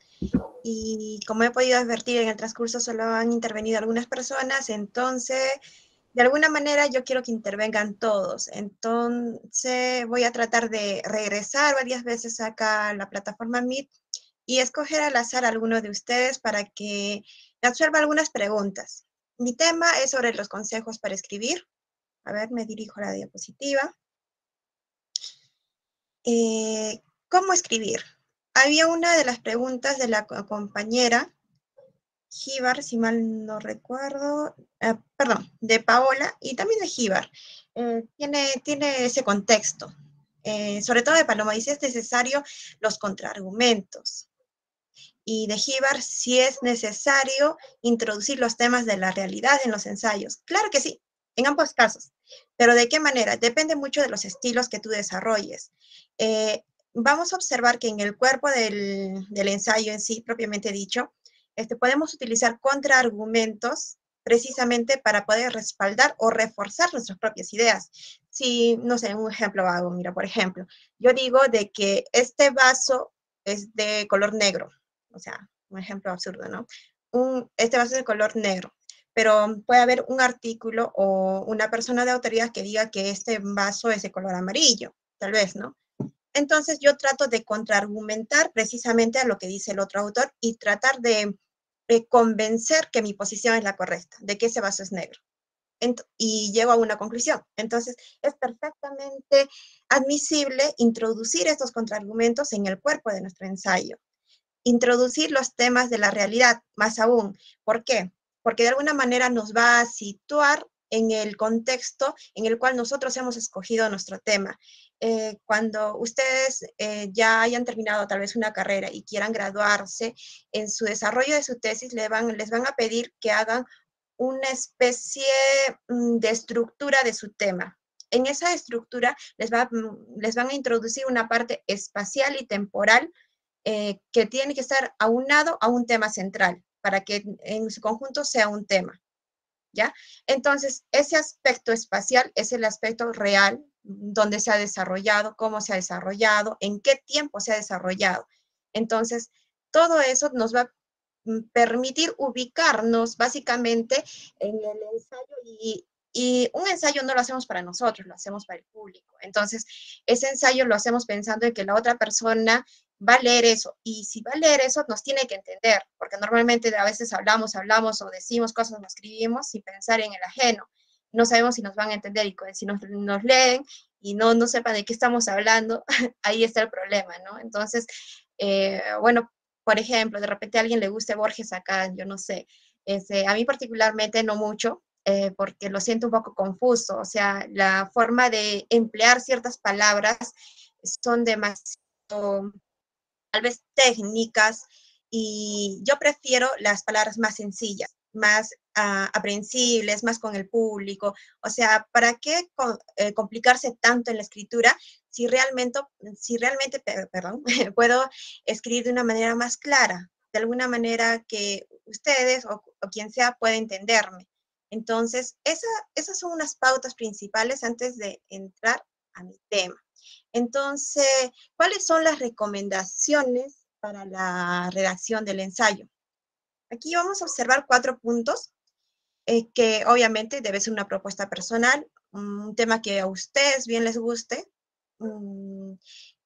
Y como he podido advertir en el transcurso, solo han intervenido algunas personas, entonces, de alguna manera yo quiero que intervengan todos. Entonces, voy a tratar de regresar varias veces acá a la plataforma Meet y escoger al azar a alguno de ustedes para que me absorba algunas preguntas. Mi tema es sobre los consejos para escribir. A ver, me dirijo a la diapositiva. ¿Cómo escribir? Había una de las preguntas de la compañera Gibar, si mal no recuerdo, perdón, de Paola y también de Gibar. Tiene ese contexto. Sobre todo de Paloma, dice es necesario los contraargumentos. Y de Gibar, si es necesario introducir los temas de la realidad en los ensayos. Claro que sí, en ambos casos. Pero ¿de qué manera? Depende mucho de los estilos que tú desarrolles. Vamos a observar que en el cuerpo del ensayo en sí, propiamente dicho, podemos utilizar contraargumentos precisamente para poder respaldar o reforzar nuestras propias ideas. Si, no sé, un ejemplo hago, mira, por ejemplo, yo digo de que este vaso es de color negro, o sea, un ejemplo absurdo, ¿no? Este vaso es de color negro, pero puede haber un artículo o una persona de autoridad que diga que este vaso es de color amarillo, tal vez, ¿no? Entonces yo trato de contraargumentar precisamente a lo que dice el otro autor y tratar de convencer que mi posición es la correcta, de que ese vaso es negro. Y llego a una conclusión. Entonces, es perfectamente admisible introducir estos contraargumentos en el cuerpo de nuestro ensayo. Introducir los temas de la realidad, más aún. ¿Por qué? Porque de alguna manera nos va a situar en el contexto en el cual nosotros hemos escogido nuestro tema. Cuando ustedes ya hayan terminado tal vez una carrera y quieran graduarse, en su desarrollo de su tesis les van a pedir que hagan una especie de estructura de su tema. En esa estructura les van a introducir una parte espacial y temporal que tiene que estar aunado a un tema central para que en su conjunto sea un tema, ¿ya? Entonces, ese aspecto espacial es el aspecto real, donde se ha desarrollado, cómo se ha desarrollado, en qué tiempo se ha desarrollado. Entonces, todo eso nos va a permitir ubicarnos básicamente en el ensayo y un ensayo no lo hacemos para nosotros, lo hacemos para el público. Entonces, ese ensayo lo hacemos pensando en que la otra persona va a leer eso. Y si va a leer eso, nos tiene que entender, porque normalmente a veces hablamos o decimos cosas, o escribimos sin pensar en el ajeno. No sabemos si nos van a entender y si nos leen y no sepan de qué estamos hablando, ahí está el problema, ¿no? Entonces, bueno, por ejemplo, de repente a alguien le guste Borges acá, yo no sé. A mí particularmente no mucho, porque lo siento un poco confuso. O sea, la forma de emplear ciertas palabras son demasiado, tal vez técnicas, y yo prefiero las palabras más sencillas, más aprehensibles, más con el público. O sea, ¿para qué complicarse tanto en la escritura si realmente perdón, puedo escribir de una manera más clara, de alguna manera que ustedes o quien sea pueda entenderme? Entonces, esas son unas pautas principales antes de entrar a mi tema. Entonces, ¿cuáles son las recomendaciones para la redacción del ensayo? Aquí vamos a observar 4 puntos, que obviamente debe ser una propuesta personal, un tema que a ustedes bien les guste,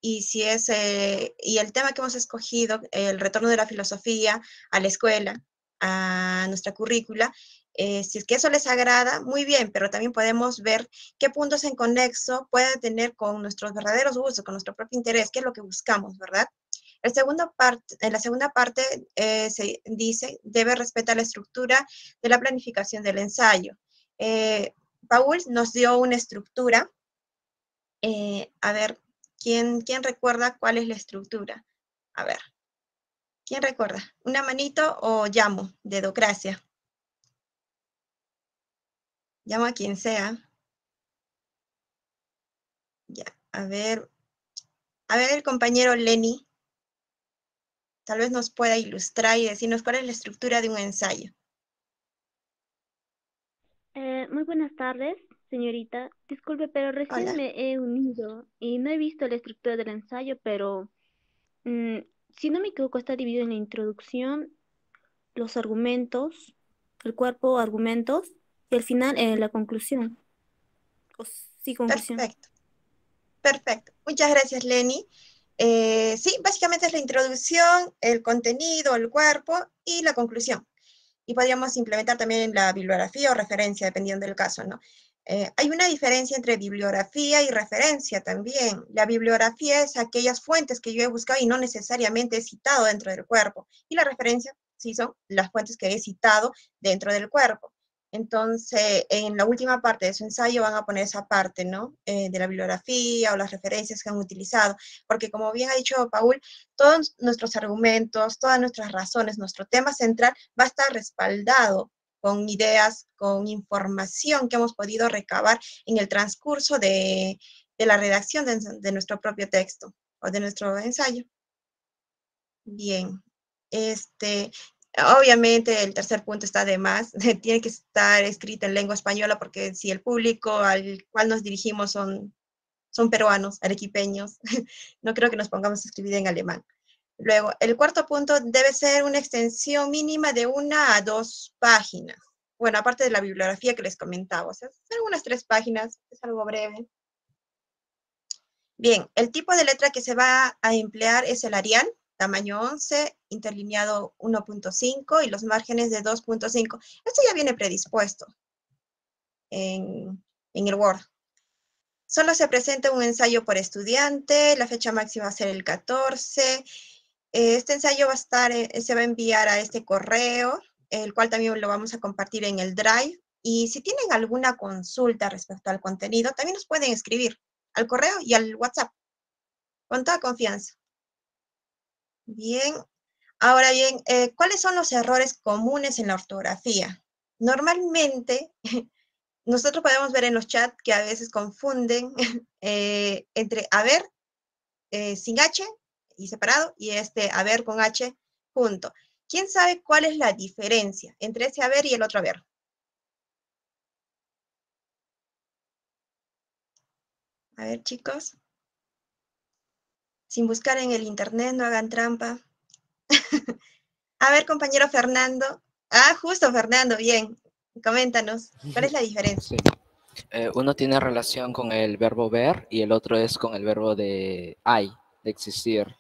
y si es, y el tema que hemos escogido, el retorno de la filosofía a la escuela, a nuestra currícula, si es que eso les agrada, muy bien, pero también podemos ver qué puntos en conexo puede tener con nuestros verdaderos gustos, con nuestro propio interés, qué es lo que buscamos, ¿verdad? En la segunda parte se dice, debe respetar la estructura de la planificación del ensayo. Paul nos dio una estructura. A ver, ¿quién recuerda cuál es la estructura? A ver, ¿quién recuerda? ¿Una manito o llamo? Dedocracia. Llamo a quien sea. Ya, a ver el compañero Lenny, tal vez nos pueda ilustrar y decirnos cuál es la estructura de un ensayo. Muy buenas tardes, señorita. Disculpe, pero recién Hola. me he unido y no he visto la estructura del ensayo, pero mm, si no me equivoco, está dividido en la introducción, los argumentos, el cuerpo, argumentos, y al final la conclusión. Sí, conclusión. Perfecto, perfecto. Muchas gracias, Lenny. Sí, básicamente es la introducción, el contenido, el cuerpo y la conclusión. Y podríamos implementar también la bibliografía o referencia, dependiendo del caso, ¿no? Hay una diferencia entre bibliografía y referencia también. La bibliografía es aquellas fuentes que yo he buscado y no necesariamente he citado dentro del cuerpo. Y la referencia, sí, son las fuentes que he citado dentro del cuerpo. Entonces, en la última parte de su ensayo van a poner esa parte, ¿no? De la bibliografía o las referencias que han utilizado. Porque como bien ha dicho Paul, todos nuestros argumentos, todas nuestras razones, nuestro tema central va a estar respaldado con ideas, con información que hemos podido recabar en el transcurso de la redacción de nuestro propio texto o de nuestro ensayo. Bien, obviamente el tercer punto está de más, tiene que estar escrito en lengua española porque si el público al cual nos dirigimos son peruanos, arequipeños, no creo que nos pongamos a escribir en alemán. Luego, el cuarto punto debe ser una extensión mínima de 1 a 2 páginas. Bueno, aparte de la bibliografía que les comentaba, o sea, son unas 3 páginas, es algo breve. Bien, el tipo de letra que se va a emplear es el Arial, tamaño 11, interlineado 1.5 y los márgenes de 2.5. Esto ya viene predispuesto en el Word. Solo se presenta un ensayo por estudiante, la fecha máxima va a ser el 14. Este ensayo va a estar, se va a enviar a este correo, el cual también lo vamos a compartir en el Drive. Y si tienen alguna consulta respecto al contenido, también nos pueden escribir al correo y al WhatsApp, con toda confianza. Bien, ahora bien, ¿cuáles son los errores comunes en la ortografía? Normalmente, nosotros podemos ver en los chats que a veces confunden entre haber sin H y separado y haber con H junto. ¿Quién sabe cuál es la diferencia entre ese haber y el otro haber? A ver, chicos. Sin buscar en el internet, no hagan trampa. A ver, compañero Fernando. Ah, justo Fernando, bien. Coméntanos, ¿cuál es la diferencia? Sí. Uno tiene relación con el verbo ver y el otro es con el verbo de hay, de existir.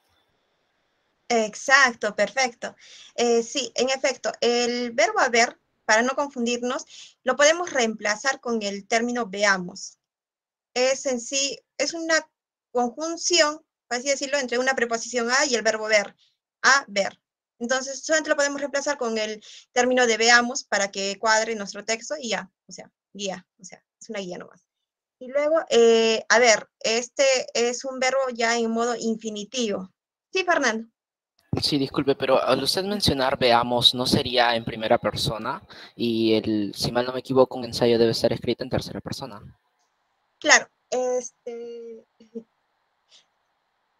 Exacto, perfecto. Sí, en efecto, el verbo haber, para no confundirnos, lo podemos reemplazar con el término veamos. Es en sí, es una conjunción, por así decirlo, entre una preposición a y el verbo ver, a ver. Entonces, solamente lo podemos reemplazar con el término de veamos para que cuadre nuestro texto y ya, o sea, guía, o sea, es una guía nomás. Y luego, a ver, este es un verbo ya en modo infinitivo. Sí, Fernando. Sí, disculpe, pero al usted mencionar veamos, ¿no sería en primera persona? Y si mal no me equivoco, un ensayo debe estar escrito en tercera persona. Claro,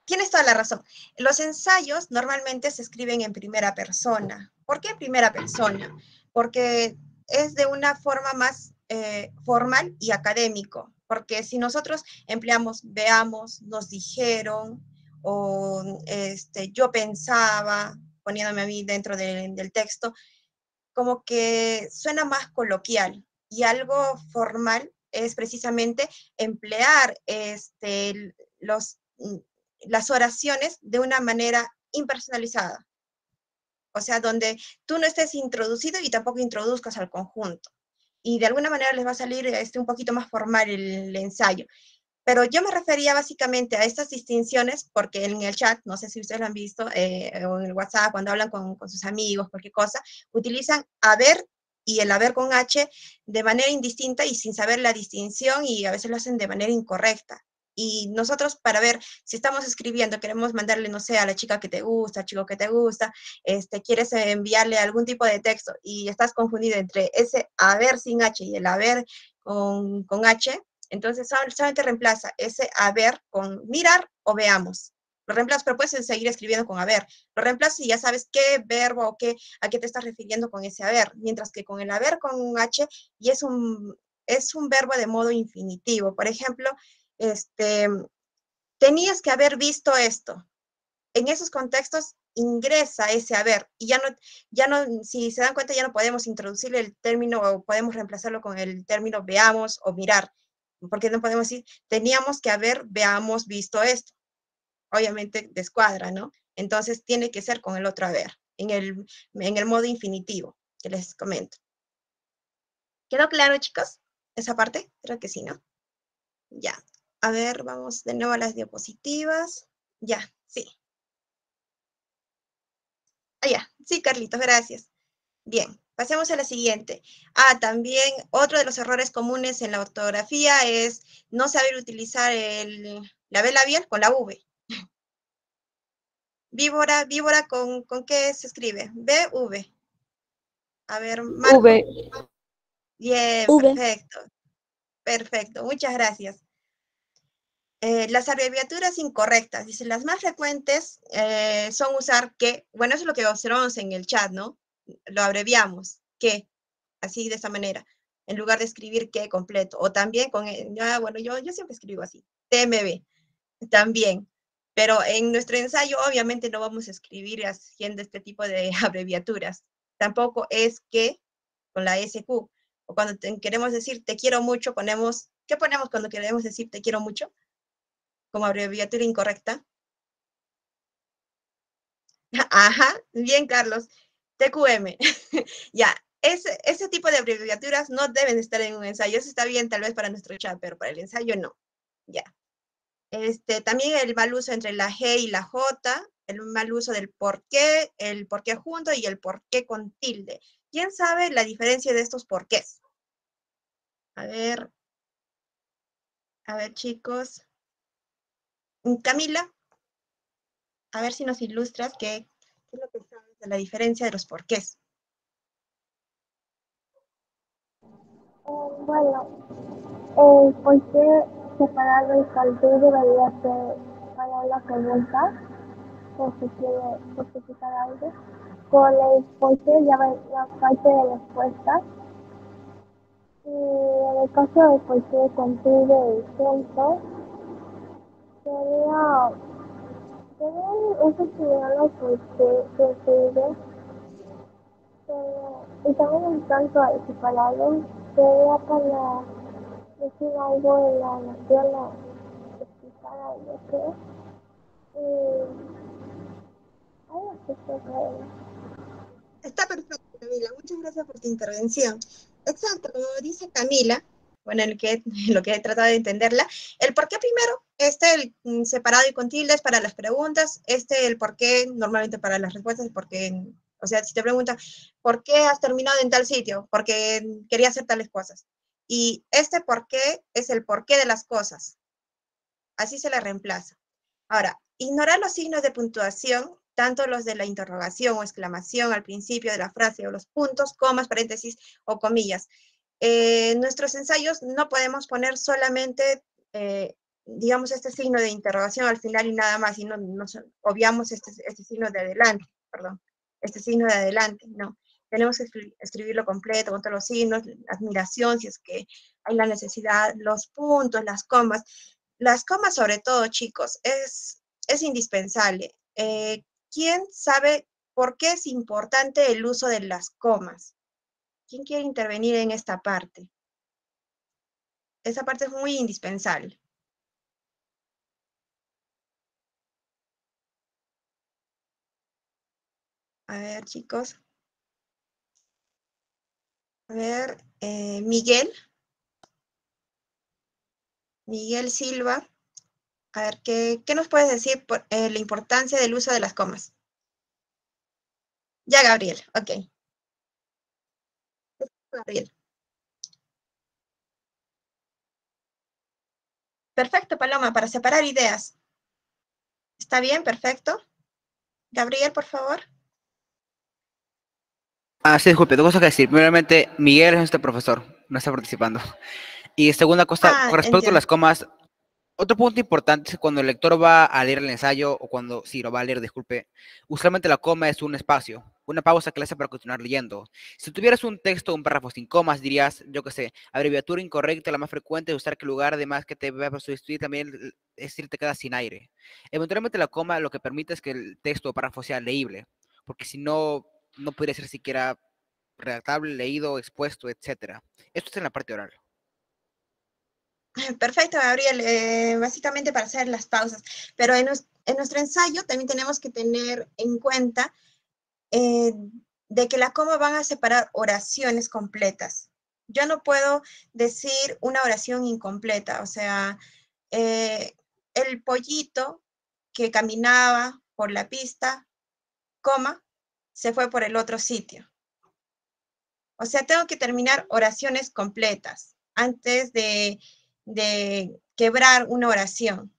tienes toda la razón. Los ensayos normalmente se escriben en primera persona. ¿Por qué en primera persona? Porque es de una forma más formal y académico, porque si nosotros empleamos veamos, nos dijeron, o yo pensaba, poniéndome a mí dentro del texto, como que suena más coloquial, y algo formal es precisamente emplear los, las oraciones de una manera impersonalizada. O sea, donde tú no estés introducido y tampoco introduzcas al conjunto. Y de alguna manera les va a salir un poquito más formal el ensayo. Pero yo me refería básicamente a estas distinciones porque en el chat, no sé si ustedes lo han visto, o en el WhatsApp, cuando hablan con sus amigos, cualquier cosa, utilizan haber y el haber con H de manera indistinta y sin saber la distinción, y a veces lo hacen de manera incorrecta. Y nosotros, para ver si estamos escribiendo, queremos mandarle, no sé, a la chica que te gusta, al chico que te gusta, quieres enviarle algún tipo de texto y estás confundido entre ese haber sin H y el haber con H, entonces solamente reemplaza ese haber con mirar o veamos. Lo reemplazas, pero puedes seguir escribiendo con haber. Lo reemplazas y ya sabes qué verbo o a qué te estás refiriendo con ese haber. Mientras que con el haber con H y es un verbo de modo infinitivo. Por ejemplo, tenías que haber visto esto. En esos contextos ingresa ese haber, y ya no, si se dan cuenta, ya no podemos introducirle el término o podemos reemplazarlo con el término veamos o mirar, porque no podemos decir teníamos que haber veamos visto esto. Obviamente descuadra, ¿no? Entonces tiene que ser con el otro haber, en el modo infinitivo que les comento. ¿Quedó claro, chicos? Esa parte, creo que sí, ¿no? Ya. A ver, vamos de nuevo a las diapositivas. Ya, sí. Ah, ya. Sí, Carlitos, gracias. Bien, pasemos a la siguiente. También otro de los errores comunes en la ortografía es no saber utilizar la B labial con la V. Víbora, ¿con qué se escribe? B, V. A ver, Marco. V. Bien, V. perfecto. Perfecto, muchas gracias. Las abreviaturas incorrectas, dice, las más frecuentes son usar que, bueno, eso es lo que observamos en el chat, ¿no? Lo abreviamos, que, así de esa manera, en lugar de escribir que completo, o también con, bueno, yo siempre escribo así, TMB, también, pero en nuestro ensayo obviamente no vamos a escribir haciendo este tipo de abreviaturas, tampoco es que con la SQ, o cuando queremos decir te quiero mucho, ponemos, ¿qué ponemos cuando queremos decir te quiero mucho? Como abreviatura incorrecta. Ajá, bien, Carlos. TQM. Ya, ese tipo de abreviaturas no deben estar en un ensayo. Eso está bien tal vez para nuestro chat, pero para el ensayo no. Ya. También el mal uso entre la G y la J, el mal uso del por qué, el por qué junto y el por qué con tilde. ¿Quién sabe la diferencia de estos porqués? A ver, chicos. Camila, a ver si nos ilustras qué es lo que sabes de la diferencia de los porqués. Bueno, ¿por qué separado el cartel debería ser para una pregunta? Por si quiere justificar algo. Con el por qué ya va la parte de respuesta. Y en el caso de por qué contigo el punto, sería eso estudiarlo por qué contigo. Y también un tanto separado, sería para decir algo en la nación o explicar algo, creo. Algo así creo. Está perfecto, Camila. Muchas gracias por tu intervención. Exacto, como dice Camila, bueno, lo que he tratado de entenderla, el por qué primero, el separado y con tildes para las preguntas, el por qué normalmente para las respuestas, porque, o sea, si te preguntan, ¿por qué has terminado en tal sitio? Porque quería hacer tales cosas. Y este por qué es el porqué de las cosas. Así se le reemplaza. Ahora, ignorar los signos de puntuación, tanto los de la interrogación o exclamación al principio de la frase, o los puntos, comas, paréntesis o comillas. En nuestros ensayos no podemos poner solamente, digamos, este signo de interrogación al final y nada más, y no obviamos este signo de adelante, perdón, este signo de adelante, no. tenemos que escribirlo completo, con todos los signos, admiración, si es que hay la necesidad, los puntos, las comas. Las comas, sobre todo, chicos, es indispensable. ¿Quién sabe por qué es importante el uso de las comas? ¿Quién quiere intervenir en esta parte? Esa parte es muy indispensable. A ver, chicos. A ver, Miguel. Miguel Silva. A ver, ¿qué nos puedes decir por la importancia del uso de las comas? Ya, Gabriel, ok. Gabriel. Perfecto, Paloma, para separar ideas. ¿Está bien? Perfecto. Gabriel, por favor. Ah, sí, disculpe, dos cosas que decir. Primeramente, Miguel es nuestro profesor, no está participando. Y segunda cosa, Ah, con respecto a entiendo. las comas, otro punto importante es cuando el lector va a leer el ensayo, o cuando, sí, lo va a leer, disculpe, usualmente la coma es un espacio, una pausa que le hace para continuar leyendo. Si tuvieras un texto o un párrafo sin comas, dirías, yo qué sé, abreviatura incorrecta, la más frecuente es usar que el lugar, además que te va a sustituir también, es decir, te queda sin aire. Eventualmente la coma lo que permite es que el texto o párrafo sea leíble, porque si no, no podría ser siquiera redactable, leído, expuesto, etcétera. Esto es en la parte oral. Perfecto, Gabriel. Básicamente para hacer las pausas. Pero en nuestro ensayo también tenemos que tener en cuenta de que la coma van a separar oraciones completas. Yo no puedo decir una oración incompleta, o sea, el pollito que caminaba por la pista, coma, se fue por el otro sitio. O sea, tengo que terminar oraciones completas antes de quebrar una oración.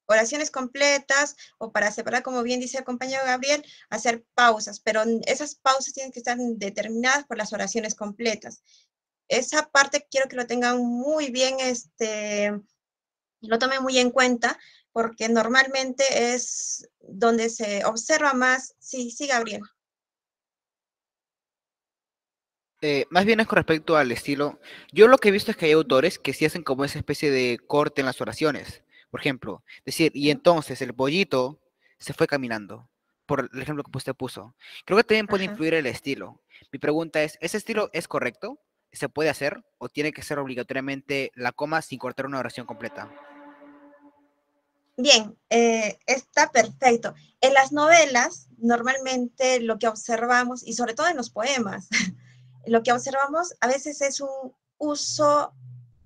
Oraciones completas o para separar, como bien dice el compañero Gabriel, hacer pausas, pero esas pausas tienen que estar determinadas por las oraciones completas. Esa parte quiero que lo tengan muy bien, lo tomen muy en cuenta, porque normalmente es donde se observa más. Sí, sí, Gabriel. Más bien es con respecto al estilo. Yo lo que he visto es que hay autores que sí hacen como esa especie de corte en las oraciones. Por ejemplo, decir, y entonces el pollito se fue caminando, por el ejemplo que usted puso. Creo que también puede Ajá. influir el estilo. Mi pregunta es, ¿ese estilo es correcto? ¿Se puede hacer? ¿O tiene que ser obligatoriamente la coma sin cortar una oración completa? Bien, está perfecto. En las novelas, normalmente lo que observamos, y sobre todo en los poemas, lo que observamos a veces es un uso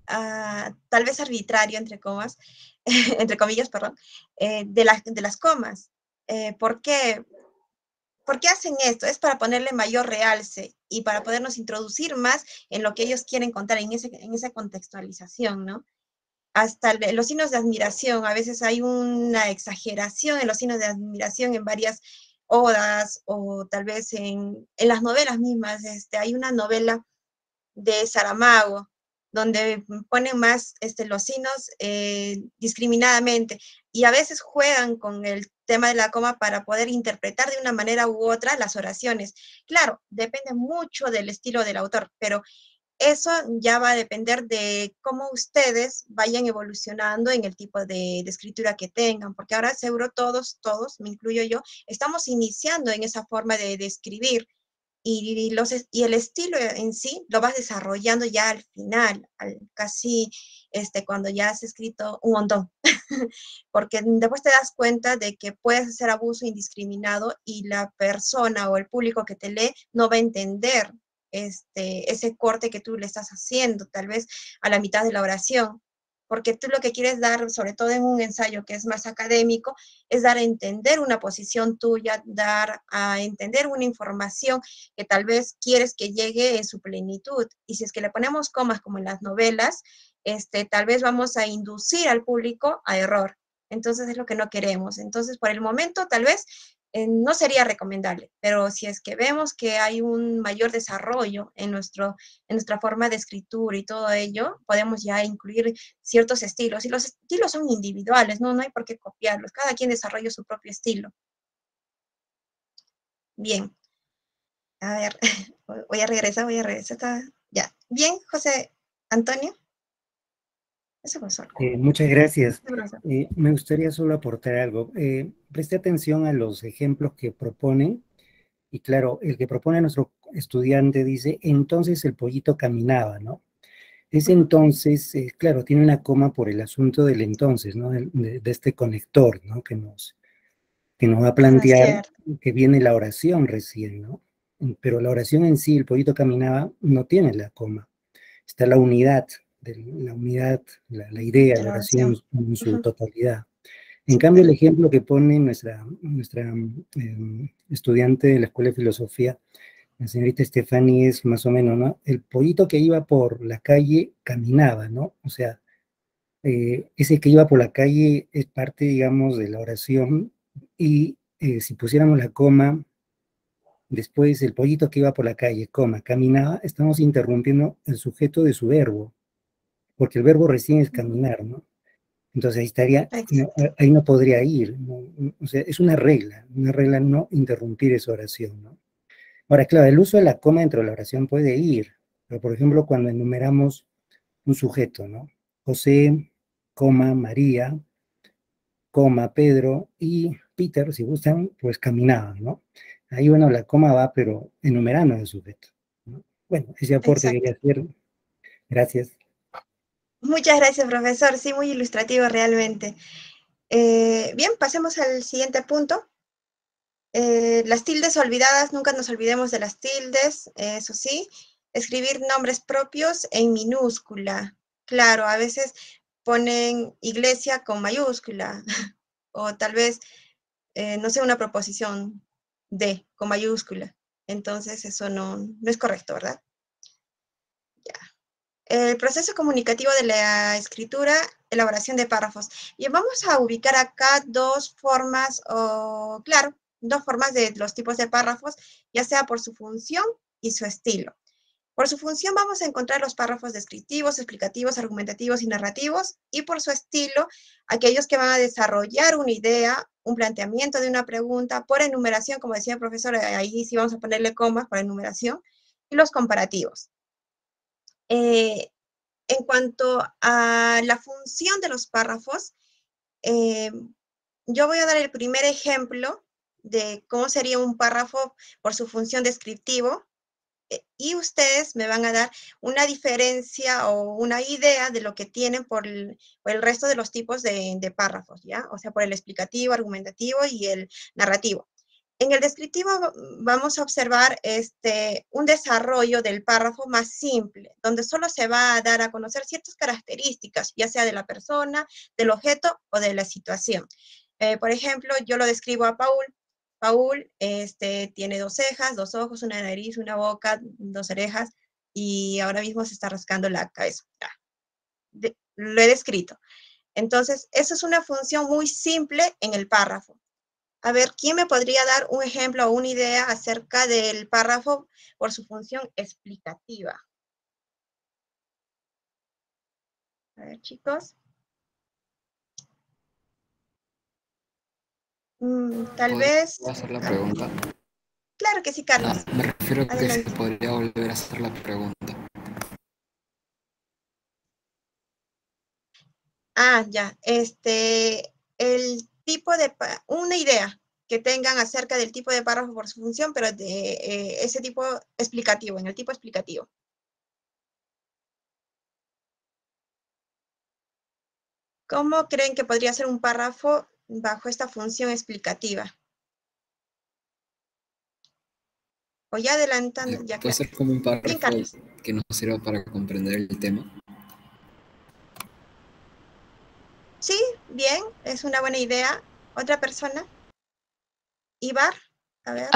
tal vez arbitrario, entre comas, entre comillas, perdón, de las comas. ¿Por qué? ¿Por qué hacen esto? Es para ponerle mayor realce y para podernos introducir más en lo que ellos quieren contar, en esa contextualización, ¿no? Hasta los signos de admiración, a veces hay una exageración en los signos de admiración en varias odas o tal vez en las novelas mismas. Hay una novela de Saramago, donde ponen más los signos discriminadamente y a veces juegan con el tema de la coma para poder interpretar de una manera u otra las oraciones. Claro, depende mucho del estilo del autor, pero eso ya va a depender de cómo ustedes vayan evolucionando en el tipo de escritura que tengan, porque ahora seguro todos, me incluyo yo, estamos iniciando en esa forma de escribir y el estilo en sí lo vas desarrollando ya al final, casi cuando ya has escrito un montón, porque después te das cuenta de que puedes hacer abuso indiscriminado y la persona o el público que te lee no va a entender ese corte que tú le estás haciendo, tal vez a la mitad de la oración, porque tú lo que quieres dar, sobre todo en un ensayo que es más académico, es dar a entender una posición tuya, dar a entender una información que tal vez quieres que llegue en su plenitud. Y si es que le ponemos comas como en las novelas, tal vez vamos a inducir al público a error. Entonces es lo que no queremos. Entonces, por el momento, tal vez no sería recomendable, pero si es que vemos que hay un mayor desarrollo en nuestra forma de escritura y todo ello, podemos ya incluir ciertos estilos. Y los estilos son individuales, no hay por qué copiarlos. Cada quien desarrolla su propio estilo. Bien. A ver, voy a regresar. Ya. Bien, José Antonio. Eso fue solo. Muchas gracias. Sí, profesor. Me gustaría solo aportar algo. Presté atención a los ejemplos que proponen. Y claro, el que propone nuestro estudiante dice, entonces el pollito caminaba, ¿no? Ese entonces, claro, tiene una coma por el asunto del entonces, ¿no? De este conector, ¿no? Que nos va a plantear Cierto. que viene la oración recién, ¿no? Pero la oración en sí, el pollito caminaba, no tiene la coma. Está la unidad, la idea, De la la oración oración. en su totalidad. En Sí, cambio, el pues. ejemplo que pone nuestra estudiante de la Escuela de Filosofía, la señorita Estefani, es más o menos, ¿no? El pollito que iba por la calle caminaba, ¿no? O sea, ese que iba por la calle es parte, digamos, de la oración, y si pusiéramos la coma, después el pollito que iba por la calle, coma, caminaba, estamos interrumpiendo el sujeto de su verbo, porque el verbo recién es caminar, ¿no? Entonces ahí estaría, Exacto. ahí no podría ir, ¿no? O sea, es una regla no interrumpir esa oración, ¿no? Ahora, claro, el uso de la coma dentro de la oración puede ir, pero por ejemplo, cuando enumeramos un sujeto, ¿no? José, coma, María, coma, Pedro y Peter, si gustan, pues caminaban, ¿no? Ahí, bueno, la coma va, pero enumerando el sujeto, ¿no? Bueno, ese aporte Exacto. quería hacer. Gracias. Muchas gracias, profesor. Sí, muy ilustrativo realmente. Bien, pasemos al siguiente punto. Las tildes olvidadas, nunca nos olvidemos de las tildes, eso sí. Escribir nombres propios en minúscula. Claro, a veces ponen iglesia con mayúscula, o tal vez, no sé, una proposición de con mayúscula. Entonces, eso no es correcto, ¿verdad? Ya. El proceso comunicativo de la escritura, elaboración de párrafos. Y vamos a ubicar acá dos formas, dos formas de los tipos de párrafos, ya sea por su función y su estilo. Por su función vamos a encontrar los párrafos descriptivos, explicativos, argumentativos y narrativos, y por su estilo, aquellos que van a desarrollar una idea, un planteamiento de una pregunta, por enumeración, como decía el profesor, ahí sí vamos a ponerle comas por enumeración, y los comparativos. En cuanto a la función de los párrafos, yo voy a dar el primer ejemplo de cómo sería un párrafo por su función descriptivo, y ustedes me van a dar una diferencia o una idea de lo que tienen por el resto de los tipos de párrafos, ¿ya? O sea, por el explicativo, argumentativo y el narrativo. En el descriptivo vamos a observar un desarrollo del párrafo más simple, donde solo se va a dar a conocer ciertas características, ya sea de la persona, del objeto o de la situación. Por ejemplo, yo lo describo a Paul. Paul tiene 2 cejas, 2 ojos, una nariz, una boca, 2 orejas, y ahora mismo se está rascando la cabeza. Lo he descrito. Entonces, eso es una función muy simple en el párrafo. A ver, ¿quién me podría dar un ejemplo o una idea acerca del párrafo por su función explicativa? A ver, chicos. Tal ¿Podría vez... hacer la pregunta? Claro que sí, Carlos. Me refiero a que si Adelante. podría volver a hacer la pregunta. Ya. El tipo de... Una idea que tengan acerca del tipo de párrafo por su función, pero de ese tipo explicativo, en el tipo explicativo. ¿Cómo creen que podría ser un párrafo bajo esta función explicativa? O ya adelantando, ya ¿Puede claro. ser como un Bien, párrafo Carlos. que nos sirva para comprender el tema? Sí, bien, es una buena idea. ¿Otra persona? Ibar, a ver.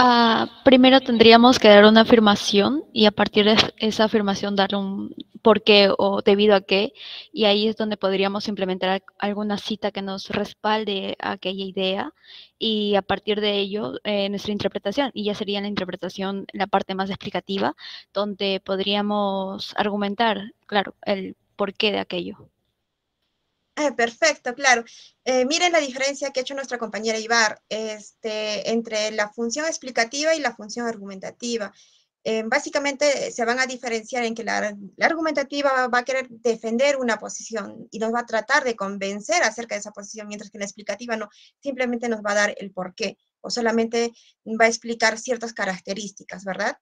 Primero tendríamos que dar una afirmación y a partir de esa afirmación darle un por qué o debido a qué, y ahí es donde podríamos implementar alguna cita que nos respalde aquella idea y a partir de ello nuestra interpretación, y ya sería la interpretación la parte más explicativa, donde podríamos argumentar, claro, el porqué de aquello. Perfecto, claro. Miren la diferencia que ha hecho nuestra compañera Ibar entre la función explicativa y la función argumentativa. Básicamente se van a diferenciar en que la argumentativa va a querer defender una posición y nos va a tratar de convencer acerca de esa posición, mientras que la explicativa no, simplemente nos va a dar el porqué, o solamente va a explicar ciertas características, ¿verdad?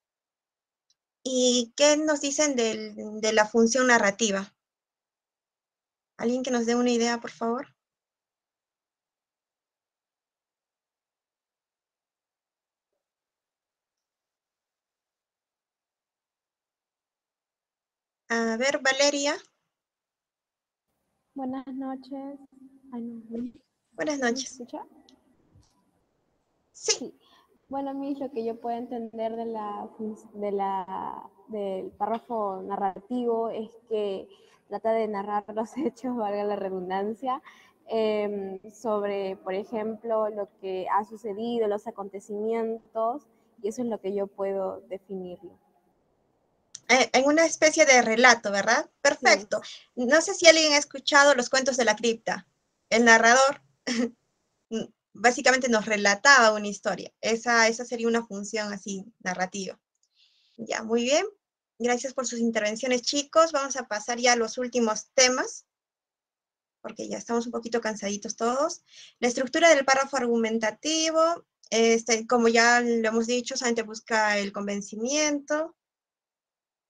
¿Y qué nos dicen de la función narrativa? ¿Alguien que nos dé una idea, por favor? A ver, Valeria. Buenas noches. Ay, no, Buenas ¿me noches. escucha? Sí. Bueno, a mí lo que yo puedo entender del párrafo narrativo es que trata de narrar los hechos, valga la redundancia, sobre, por ejemplo, lo que ha sucedido, los acontecimientos, y eso es lo que yo puedo definirlo. En una especie de relato, ¿verdad? Perfecto. No sé si alguien ha escuchado los cuentos de la cripta. El narrador básicamente nos relataba una historia. Esa sería una función así narrativa. Ya, muy bien. Gracias por sus intervenciones, chicos. Vamos a pasar ya a los últimos temas, porque ya estamos un poquito cansaditos todos. La estructura del párrafo argumentativo, como ya lo hemos dicho, solamente busca el convencimiento.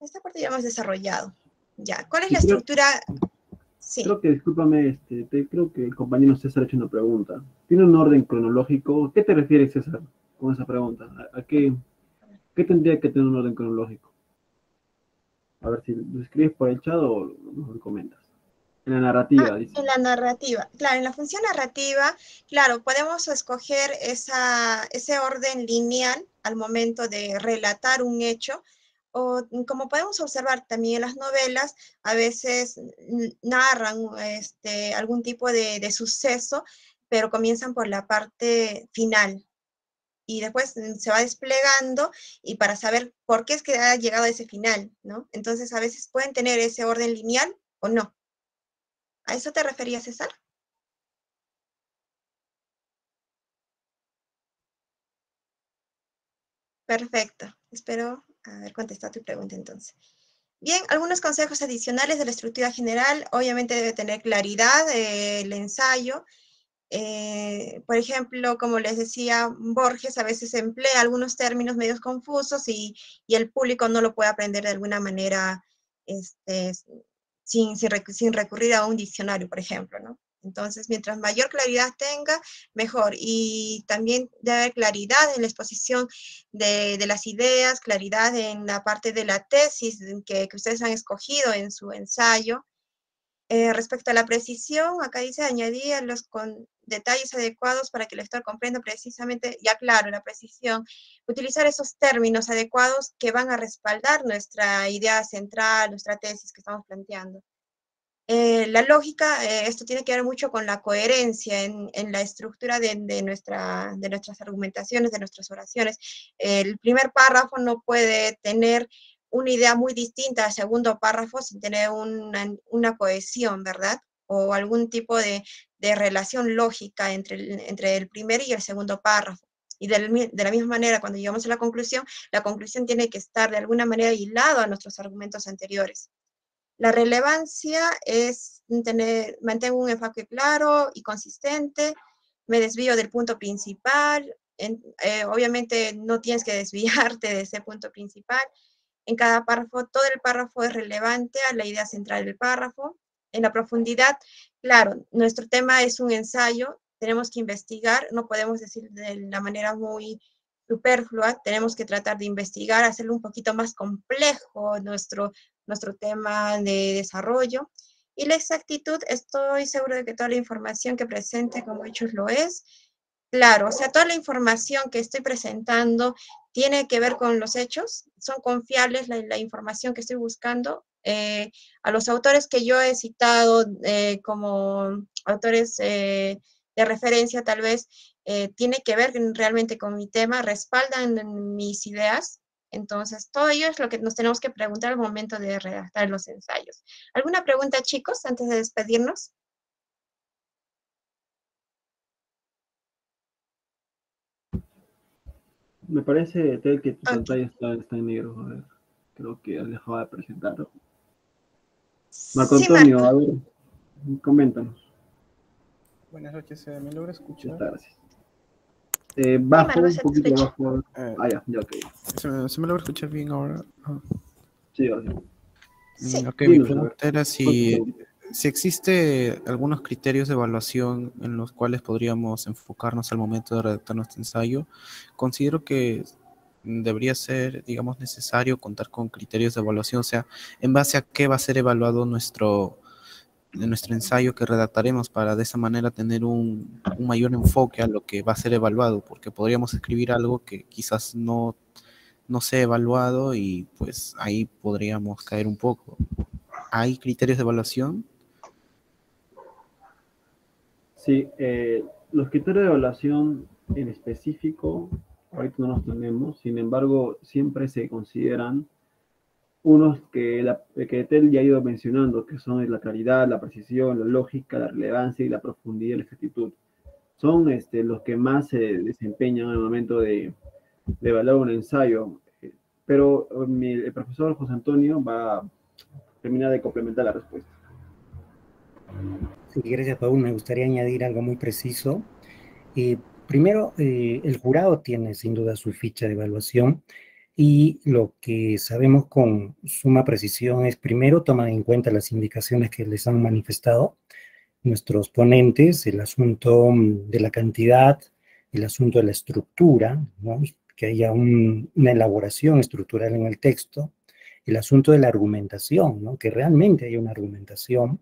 Esta parte ya hemos desarrollado. Ya, ¿cuál es la estructura? Sí. Creo que, discúlpame, creo que el compañero César ha hecho una pregunta. ¿Tiene un orden cronológico? ¿Qué te refieres, César, con esa pregunta? ¿A qué tendría que tener un orden cronológico? A ver si lo escribes por el chat o nos lo comentas. En la narrativa, dice. En la narrativa, claro, en la función narrativa, claro, podemos escoger ese orden lineal al momento de relatar un hecho, o como podemos observar también en las novelas, a veces narran algún tipo de suceso, pero comienzan por la parte final, y después se va desplegando, y para saber por qué es que ha llegado a ese final, ¿no? Entonces, a veces pueden tener ese orden lineal o no. ¿A eso te referías, César? Perfecto. Espero haber contestado tu pregunta entonces. Bien, algunos consejos adicionales de la estructura general. Obviamente debe tener claridad el ensayo. Por ejemplo, como les decía, Borges a veces emplea algunos términos medios confusos y el público no lo puede aprender de alguna manera sin recurrir a un diccionario, por ejemplo, ¿no? Entonces, mientras mayor claridad tenga, mejor. Y también debe haber claridad en la exposición de las ideas, claridad en la parte de la tesis que ustedes han escogido en su ensayo. Respecto a la precisión, acá dice añadirlos con detalles adecuados para que el lector comprenda precisamente, ya claro, la precisión, utilizar esos términos adecuados que van a respaldar nuestra idea central, nuestra tesis que estamos planteando. La lógica, esto tiene que ver mucho con la coherencia en la estructura de nuestras argumentaciones, de nuestras oraciones. El primer párrafo no puede tener una idea muy distinta al segundo párrafo sin tener una cohesión, ¿verdad? O algún tipo de relación lógica entre el primer y el segundo párrafo. Y de la misma manera, cuando llegamos a la conclusión tiene que estar de alguna manera hilado a nuestros argumentos anteriores. La relevancia es mantengo un enfoque claro y consistente, me desvío del punto principal, obviamente no tienes que desviarte de ese punto principal. En cada párrafo, todo el párrafo es relevante a la idea central del párrafo. En la profundidad, claro, nuestro tema es un ensayo, tenemos que investigar, no podemos decir de la manera muy superflua, tenemos que tratar de investigar, hacerlo un poquito más complejo nuestro tema de desarrollo. Y la exactitud, estoy seguro de que toda la información que presente como hechos lo es. Claro, o sea, toda la información que estoy presentando tiene que ver con los hechos, son confiables la información que estoy buscando. A los autores que yo he citado como autores de referencia tal vez, tiene que ver realmente con mi tema, respaldan mis ideas. Entonces, todo ello es lo que nos tenemos que preguntar al momento de redactar los ensayos. ¿Alguna pregunta, chicos, antes de despedirnos? Me parece, Tel, que tu Ok. pantalla está en negro. A ver, creo que has dejado de presentar. Marco Sí, Antonio, Marco. a ver, coméntanos. Buenas noches, ¿me logra escuchar? Muchas gracias. Sí, Bajo, Marco, un se te poquito escucha. bajo. Eh, Ya, ok. ¿Se me logra escuchar bien ahora? Ah. Sí, ahora sí. Sí. Ok, mi Dinos, a ver. pregunta era ¿Cuántos segundos? si existe algunos criterios de evaluación en los cuales podríamos enfocarnos al momento de redactar nuestro ensayo. Considero que debería ser, digamos, necesario contar con criterios de evaluación, o sea, en base a qué va a ser evaluado nuestro ensayo que redactaremos para de esa manera tener un mayor enfoque a lo que va a ser evaluado, porque podríamos escribir algo que quizás no sea evaluado y pues ahí podríamos caer un poco. ¿Hay criterios de evaluación? Sí, los criterios de evaluación en específico, ahorita no los tenemos, sin embargo, siempre se consideran unos que Tel ya ha ido mencionando, que son la claridad, la precisión, la lógica, la relevancia y la profundidad y la exactitud. Son los que más se desempeñan al momento de evaluar un ensayo. Pero el profesor José Antonio va a terminar de complementar la respuesta. Sí, gracias, Paul. Me gustaría añadir algo muy preciso. Primero, el jurado tiene sin duda su ficha de evaluación y lo que sabemos con suma precisión es, primero, toman en cuenta las indicaciones que les han manifestado nuestros ponentes, el asunto de la cantidad, el asunto de la estructura, ¿no? Que haya una elaboración estructural en el texto, el asunto de la argumentación, ¿no? Que realmente haya una argumentación,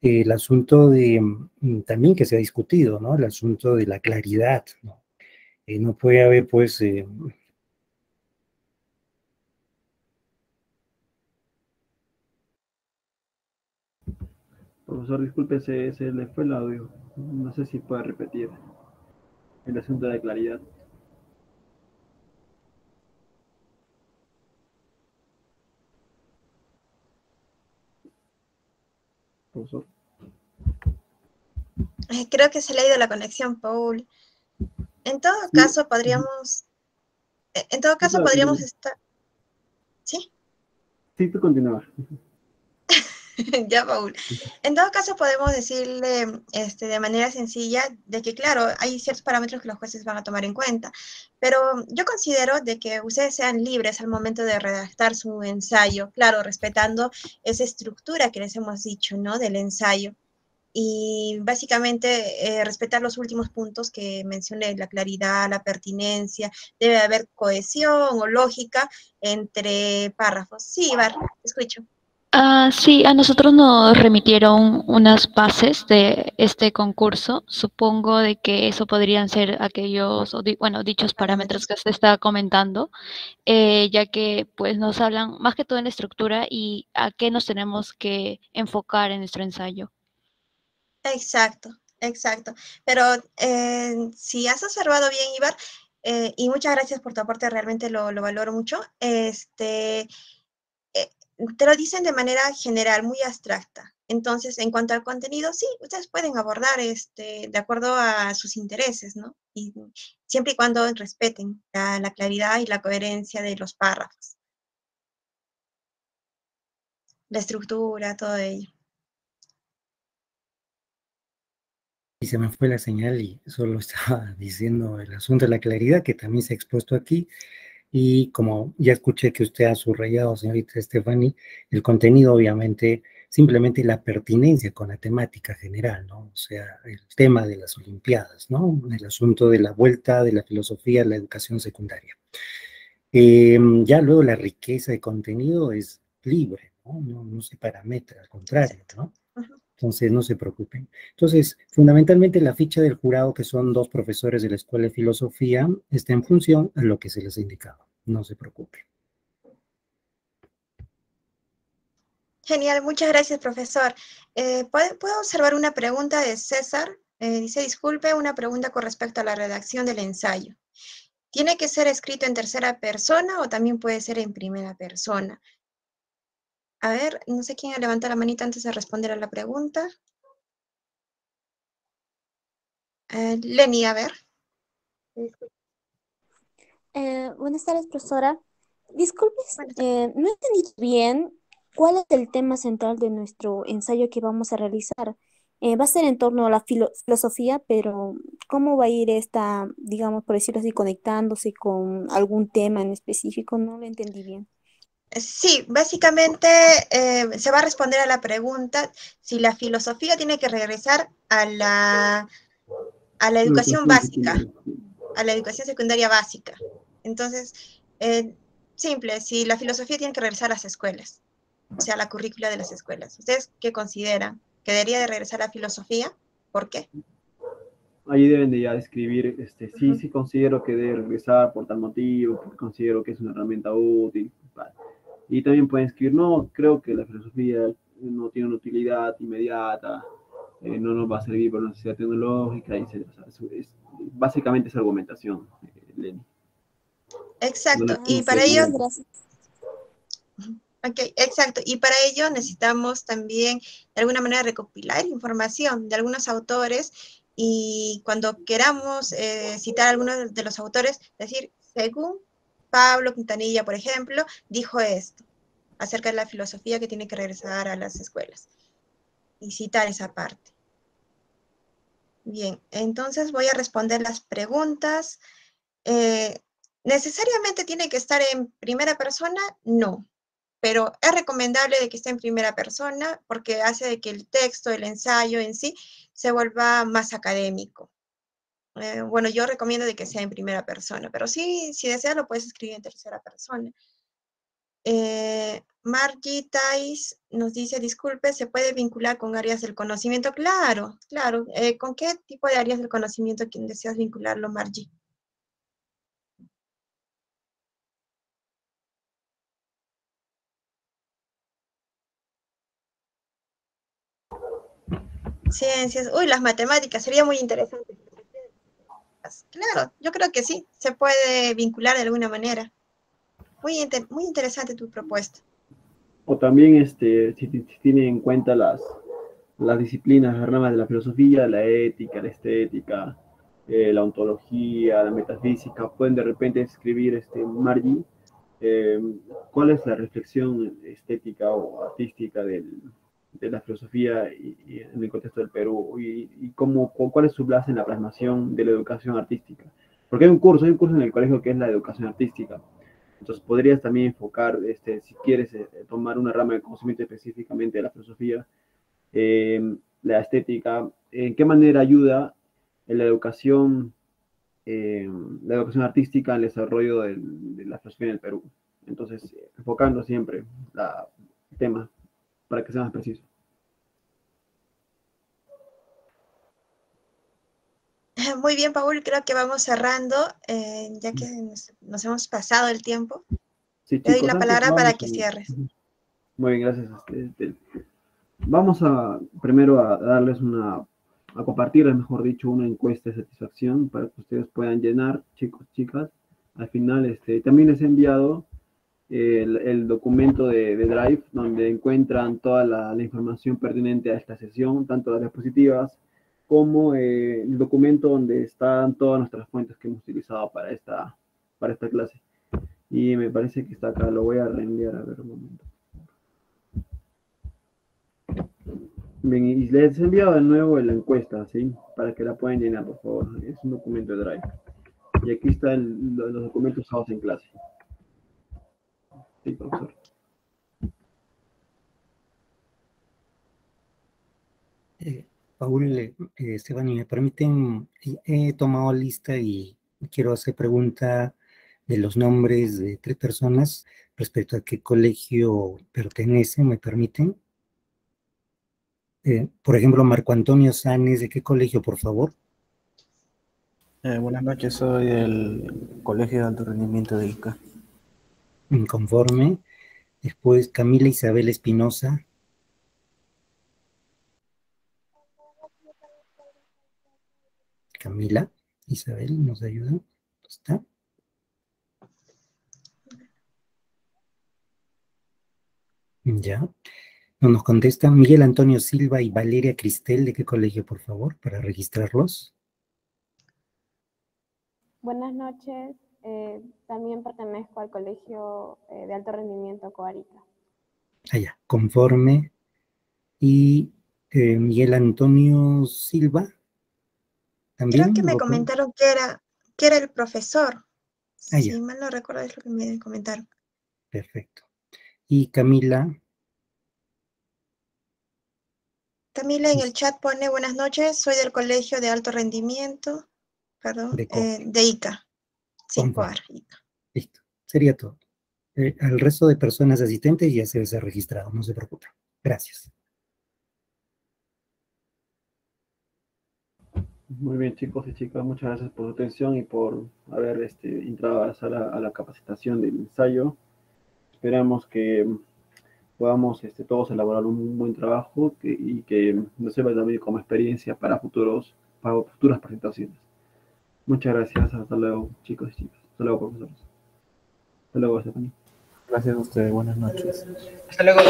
el asunto de, también que se ha discutido, ¿no? El asunto de la claridad, ¿no? No puede haber, pues, Profesor, disculpe, se le fue el audio. No sé si puede repetir el asunto de claridad. Profesor. Creo que se le ha ido la conexión, Paul. En todo Sí. caso, podríamos estar... ¿Sí? Sí, tú continúa. Ya, Paul. En todo caso, podemos decirle de manera sencilla de que, claro, hay ciertos parámetros que los jueces van a tomar en cuenta, pero yo considero de que ustedes sean libres al momento de redactar su ensayo, claro, respetando esa estructura que les hemos dicho, ¿no?, del ensayo. Y básicamente respetar los últimos puntos que mencioné, la claridad, la pertinencia, debe haber cohesión o lógica entre párrafos. Sí, Ibar, te escucho. Sí, a nosotros nos remitieron unas bases de este concurso. Supongo de que eso podrían ser aquellos, dichos parámetros que se está comentando, ya que pues nos hablan más que todo en la estructura y a qué nos tenemos que enfocar en nuestro ensayo. Exacto, exacto. Pero si has observado bien, Ibar, y muchas gracias por tu aporte, realmente lo valoro mucho, te lo dicen de manera general, muy abstracta. Entonces, en cuanto al contenido, sí, ustedes pueden abordar de acuerdo a sus intereses, ¿no? Y siempre y cuando respeten la claridad y la coherencia de los párrafos, la estructura, todo ello. y se me fue la señal y solo estaba diciendo el asunto de la claridad, que también se ha expuesto aquí. Y como ya escuché que usted ha subrayado, señorita Stephanie, el contenido obviamente, simplemente la pertinencia con la temática general, ¿no? O sea, el tema de las Olimpiadas, ¿no? El asunto de la vuelta de la filosofía a la educación secundaria. Ya luego la riqueza de contenido es libre, ¿no? No se parametra, al contrario, ¿no? Entonces, no se preocupen. Entonces, fundamentalmente la ficha del jurado, que son dos profesores de la Escuela de Filosofía, está en función a lo que se les ha indicado. No se preocupen. Genial, muchas gracias, profesor. ¿Puedo observar una pregunta de César? Dice, disculpe, una pregunta con respecto a la redacción del ensayo. ¿Tiene que ser escrito en tercera persona o también puede ser en primera persona? A ver, no sé quién levanta la manita antes de responder a la pregunta. Lenny, a ver. Buenas tardes, profesora. Disculpe, Buenas tardes. no entendí bien cuál es el tema central de nuestro ensayo que vamos a realizar. Va a ser en torno a la filosofía, pero ¿cómo va a ir esta, digamos, por decirlo así, conectándose con algún tema en específico? No lo entendí bien. Sí, básicamente se va a responder a la pregunta si la filosofía tiene que regresar a la educación básica, a la educación secundaria básica. Entonces, simple, si la filosofía tiene que regresar a las escuelas, o sea, a la currícula de las escuelas. ¿Ustedes qué consideran? ¿Que debería de regresar la filosofía? ¿Por qué? Ahí deben de ya describir, sí considero que debe regresar por tal motivo, porque considero que es una herramienta útil. Vale. Y también pueden escribir, no, creo que la filosofía no tiene una utilidad inmediata, no nos va a servir por una necesidad tecnológica, y básicamente es argumentación, Lenny. Exacto, No, y para ello... Gracias. Ok, exacto. Y para ello necesitamos también de alguna manera recopilar información de algunos autores y cuando queramos citar a algunos de los autores, decir, según Pablo Quintanilla, por ejemplo, dijo esto acerca de la filosofía que tiene que regresar a las escuelas y citar esa parte. Bien, entonces voy a responder las preguntas. ¿Necesariamente tiene que estar en primera persona? No. Pero es recomendable de que esté en primera persona porque hace de que el texto, el ensayo en sí, se vuelva más académico. Bueno, yo recomiendo de que sea en primera persona, pero sí, si deseas lo puedes escribir en tercera persona. Margie Tais nos dice, disculpe, ¿se puede vincular con áreas del conocimiento? Claro, claro. ¿Con qué tipo de áreas del conocimiento deseas vincularlo, Margie? Ciencias, uy, las matemáticas, sería muy interesante. Claro, yo creo que sí, se puede vincular de alguna manera. Muy interesante tu propuesta. O también, si tienen en cuenta las disciplinas, las ramas de la filosofía, la ética, la estética, la ontología, la metafísica, pueden de repente escribir, Margie, cuál es la reflexión estética o artística de la filosofía y en el contexto del Perú y cuál es su base en la plasmación de la educación artística. Porque hay un curso en el colegio que es la educación artística. Entonces podrías también enfocar, si quieres tomar una rama de conocimiento específicamente de la filosofía, la estética, en qué manera ayuda en la educación artística en el desarrollo de la filosofía en el Perú. Entonces, enfocando siempre el tema para que sea más preciso. Muy bien, Paul, creo que vamos cerrando, ya que nos hemos pasado el tiempo. Sí, Te doy chicos, la palabra para que cierres. Muy bien, gracias. Vamos primero a darles a compartirles, mejor dicho, una encuesta de satisfacción para que ustedes puedan llenar, chicos, chicas. Al final, también les he enviado el documento de Drive, donde encuentran toda la información pertinente a esta sesión, tanto las diapositivas como el documento donde están todas nuestras fuentes que hemos utilizado para esta clase. Y me parece que está acá, lo voy a reenviar, a ver un momento. Bien, y les he enviado de nuevo la encuesta, ¿sí? Para que la puedan llenar, por favor. Es un documento de Drive. Y aquí están los documentos usados en clase. Sí, profesor. Paul, Esteban, y me permiten, he tomado lista y quiero hacer pregunta de los nombres de 3 personas respecto a qué colegio pertenecen, ¿me permiten? Por ejemplo, Marco Antonio Sanes, ¿de qué colegio, por favor? Buenas noches, soy del Colegio de Alto Rendimiento de Ica. Inconforme. Después, Camila Isabel Espinosa. Camila Isabel, ¿nos ayuda? ¿Está? Ya. No nos contesta. Miguel Antonio Silva y Valeria Cristel, ¿de qué colegio, por favor, para registrarlos? Buenas noches, También pertenezco al Colegio de Alto Rendimiento Coarica. Allá, conforme. Y Miguel Antonio Silva, Creo también. que me ¿lo comentaron que era el profesor. Ah, Si ya, mal no recuerdo es lo que me comentaron. perfecto. Y Camila, Camila en el chat pone buenas noches, soy del Colegio de Alto Rendimiento, perdón, de COAR, de ICA. Sí, conforme. COAR, ICA. Listo, sería todo. Al resto de personas asistentes ya se les ha registrado, no se preocupen. Gracias. Muy bien, chicos y chicas, muchas gracias por su atención y por haber entrado a la sala a la capacitación del ensayo. Esperamos que podamos todos elaborar un buen trabajo y que nos sirva también como experiencia para futuras presentaciones. Muchas gracias, hasta luego, chicos y chicas. Hasta luego, profesores. Hasta luego, Stephanie. Gracias a ustedes, buenas noches. Hasta luego.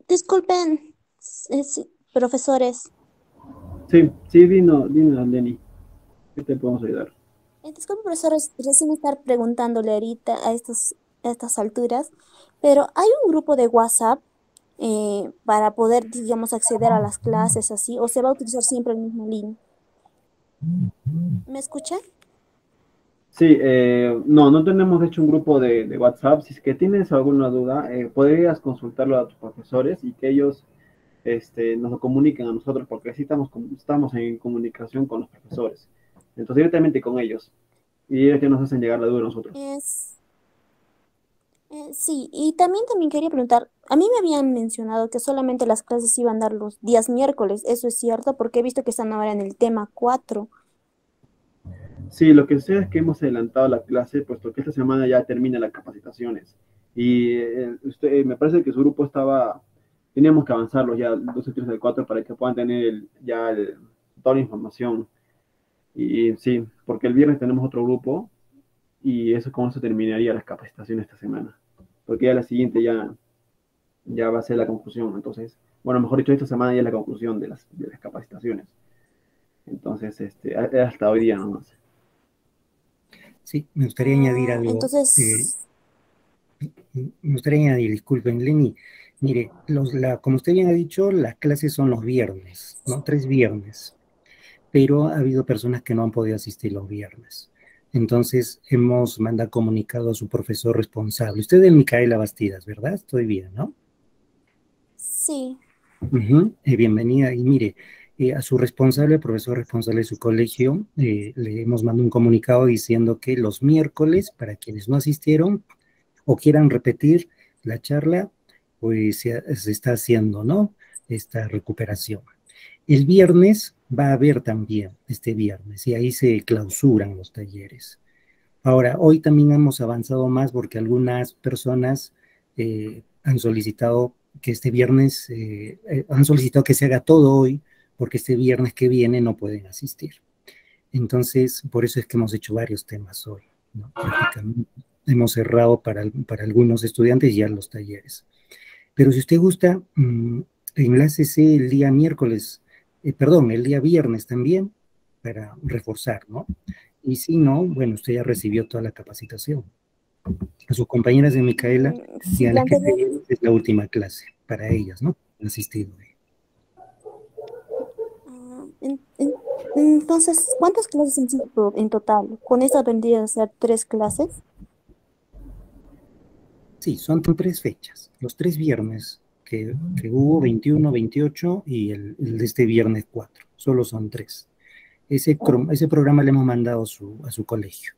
Disculpen, profesores. Sí, sí, dino, Lenny. ¿Qué te podemos ayudar? Disculpen, profesores, recién estar preguntándole ahorita a estas alturas, pero hay un grupo de WhatsApp para poder, digamos, acceder a las clases así, o se va a utilizar siempre el mismo link. ¿Me escuchan? Sí, no tenemos de hecho un grupo de WhatsApp. Si es que tienes alguna duda, podrías consultarlo a tus profesores y que ellos nos lo comuniquen a nosotros, porque así estamos en comunicación con los profesores. Entonces, directamente con ellos. Y ellos que nos hacen llegar la duda a nosotros. Sí, y también quería preguntar, a mí me habían mencionado que solamente las clases iban a dar los días miércoles, ¿eso es cierto? Porque he visto que están ahora en el tema 4. Sí, lo que sucede es que hemos adelantado la clase, puesto que esta semana ya termina las capacitaciones. Y me parece que su grupo teníamos que avanzarlos ya, el 12, 13, el 4, para que puedan tener toda la información. Y sí, porque el viernes tenemos otro grupo y con eso terminaría las capacitaciones esta semana. Porque ya la siguiente ya va a ser la conclusión. Entonces, bueno, mejor dicho, esta semana ya es la conclusión de las capacitaciones. Entonces, hasta hoy día nomás. Sí, me gustaría añadir algo. Entonces, Me gustaría añadir, disculpen, Lenny. Mire, como usted bien ha dicho, las clases son los viernes, ¿no? 3 viernes. Pero ha habido personas que no han podido asistir los viernes. Entonces, hemos mandado comunicado a su profesor responsable. Usted es Micaela Bastidas, ¿verdad? Estoy bien, ¿no? sí. Bienvenida. Y mire, a su responsable, el profesor responsable de su colegio, le hemos mandado un comunicado diciendo que los miércoles, para quienes no asistieron o quieran repetir la charla, pues se está haciendo, ¿no? Esta recuperación. El viernes va a haber también, este viernes, y ahí se clausuran los talleres. Ahora, hoy también hemos avanzado más porque algunas personas han solicitado que este viernes, han solicitado que se haga todo hoy, porque este viernes que viene no pueden asistir. Entonces, por eso es que hemos hecho varios temas hoy, ¿no? Prácticamente hemos cerrado para algunos estudiantes ya los talleres. Pero si usted gusta, enlácese el día miércoles, el día viernes también, para reforzar, ¿no? Y si no, bueno, usted ya recibió toda la capacitación. A sus compañeras de Micaela, Sí, díganle que es la última clase para ellas, ¿no? Han asistido. Entonces, ¿cuántas clases en total? ¿Con esta vendrían a ser 3 clases? Sí, son 3 fechas. Los 3 viernes que hubo, 21, 28 y el de este viernes 4. Solo son 3. Ese programa le hemos mandado a su colegio.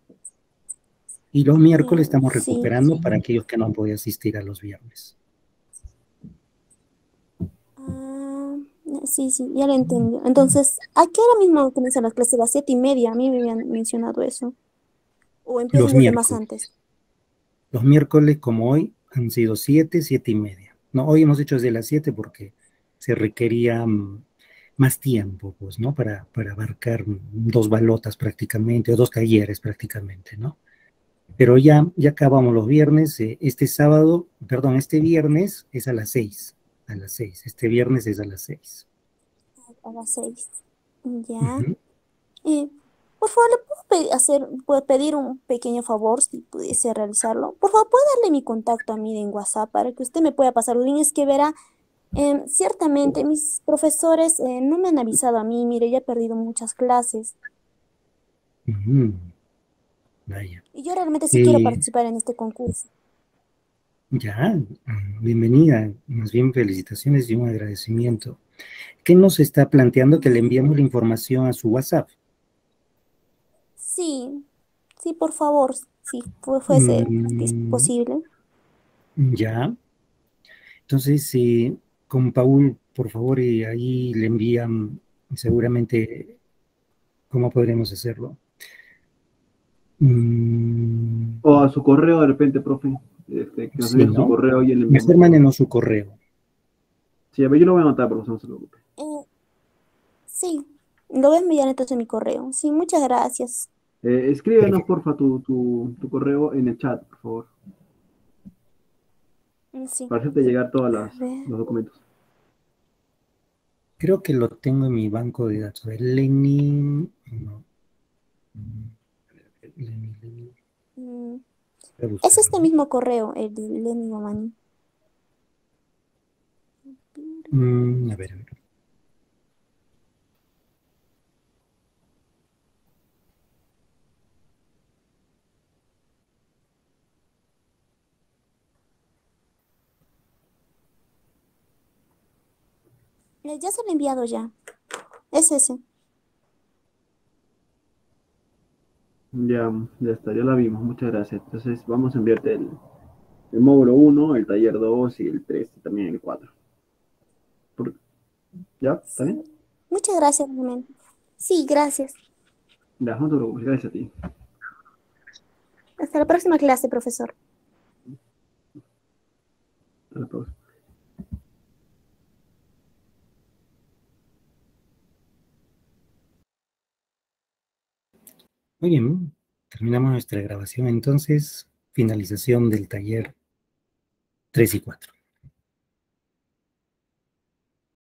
Y los miércoles estamos recuperando para aquellos que no han podido asistir a los viernes. Sí, ya lo entendí. Entonces, ¿a qué hora mismo comienzan las clases? A las 7:30. A mí me habían mencionado eso. ¿O empiezan desde más antes? Los miércoles, como hoy, han sido 7, 7:30. No, hoy hemos hecho desde las 7 porque se requería más tiempo, pues, ¿no? Para abarcar 2 balotas prácticamente, o 2 talleres prácticamente, ¿no? Pero ya acabamos los viernes, este sábado, perdón, este viernes es a las 6, este viernes es a las 6. A las 6. Ya. Ujú. Por favor, ¿le puedo pedir un pequeño favor si pudiese realizarlo? Por favor, ¿puede darle mi contacto a mí en WhatsApp para que usted me pueda pasar los links? Es que verá, ciertamente mis profesores no me han avisado a mí. Mire, ya he perdido muchas clases Ujú. Vaya. y yo realmente sí quiero participar en este concurso. Ya, bienvenida, más bien felicitaciones y un agradecimiento. ¿Qué nos está planteando que le enviemos la información a su WhatsApp? Sí, sí, por favor, si fuese posible. Ya. Entonces, con Paul, por favor, ahí le envían seguramente cómo podremos hacerlo. O a su correo de repente, profe. Que nos Sí, envíe su ¿no? correo y le enviamos. Mejor mándenos su correo. Sí, a ver, yo lo voy a anotar, profesor, no se preocupe. Sí, lo voy a enviar entonces en mi correo. Sí, muchas gracias. Escríbenos, porfa, tu correo en el chat, por favor. Sí. Para hacerte llegar todos A ver. los documentos. Creo que lo tengo en mi banco de datos. Lenin. No. Lenin. Es este mismo correo, el de Lenny Mamani. A ver. Ya se lo he enviado ya. Es ese. Ya está, ya la vimos, muchas gracias. Entonces vamos a enviarte el módulo 1, el taller 2 y el 3 y también el 4. ¿Ya? ¿Está bien? Muchas gracias, realmente. Sí, gracias. Ya, no te preocupes, gracias a ti. Hasta la próxima clase, profesor. Hasta la próxima. Muy bien, terminamos nuestra grabación entonces, finalización del taller 3 y 4.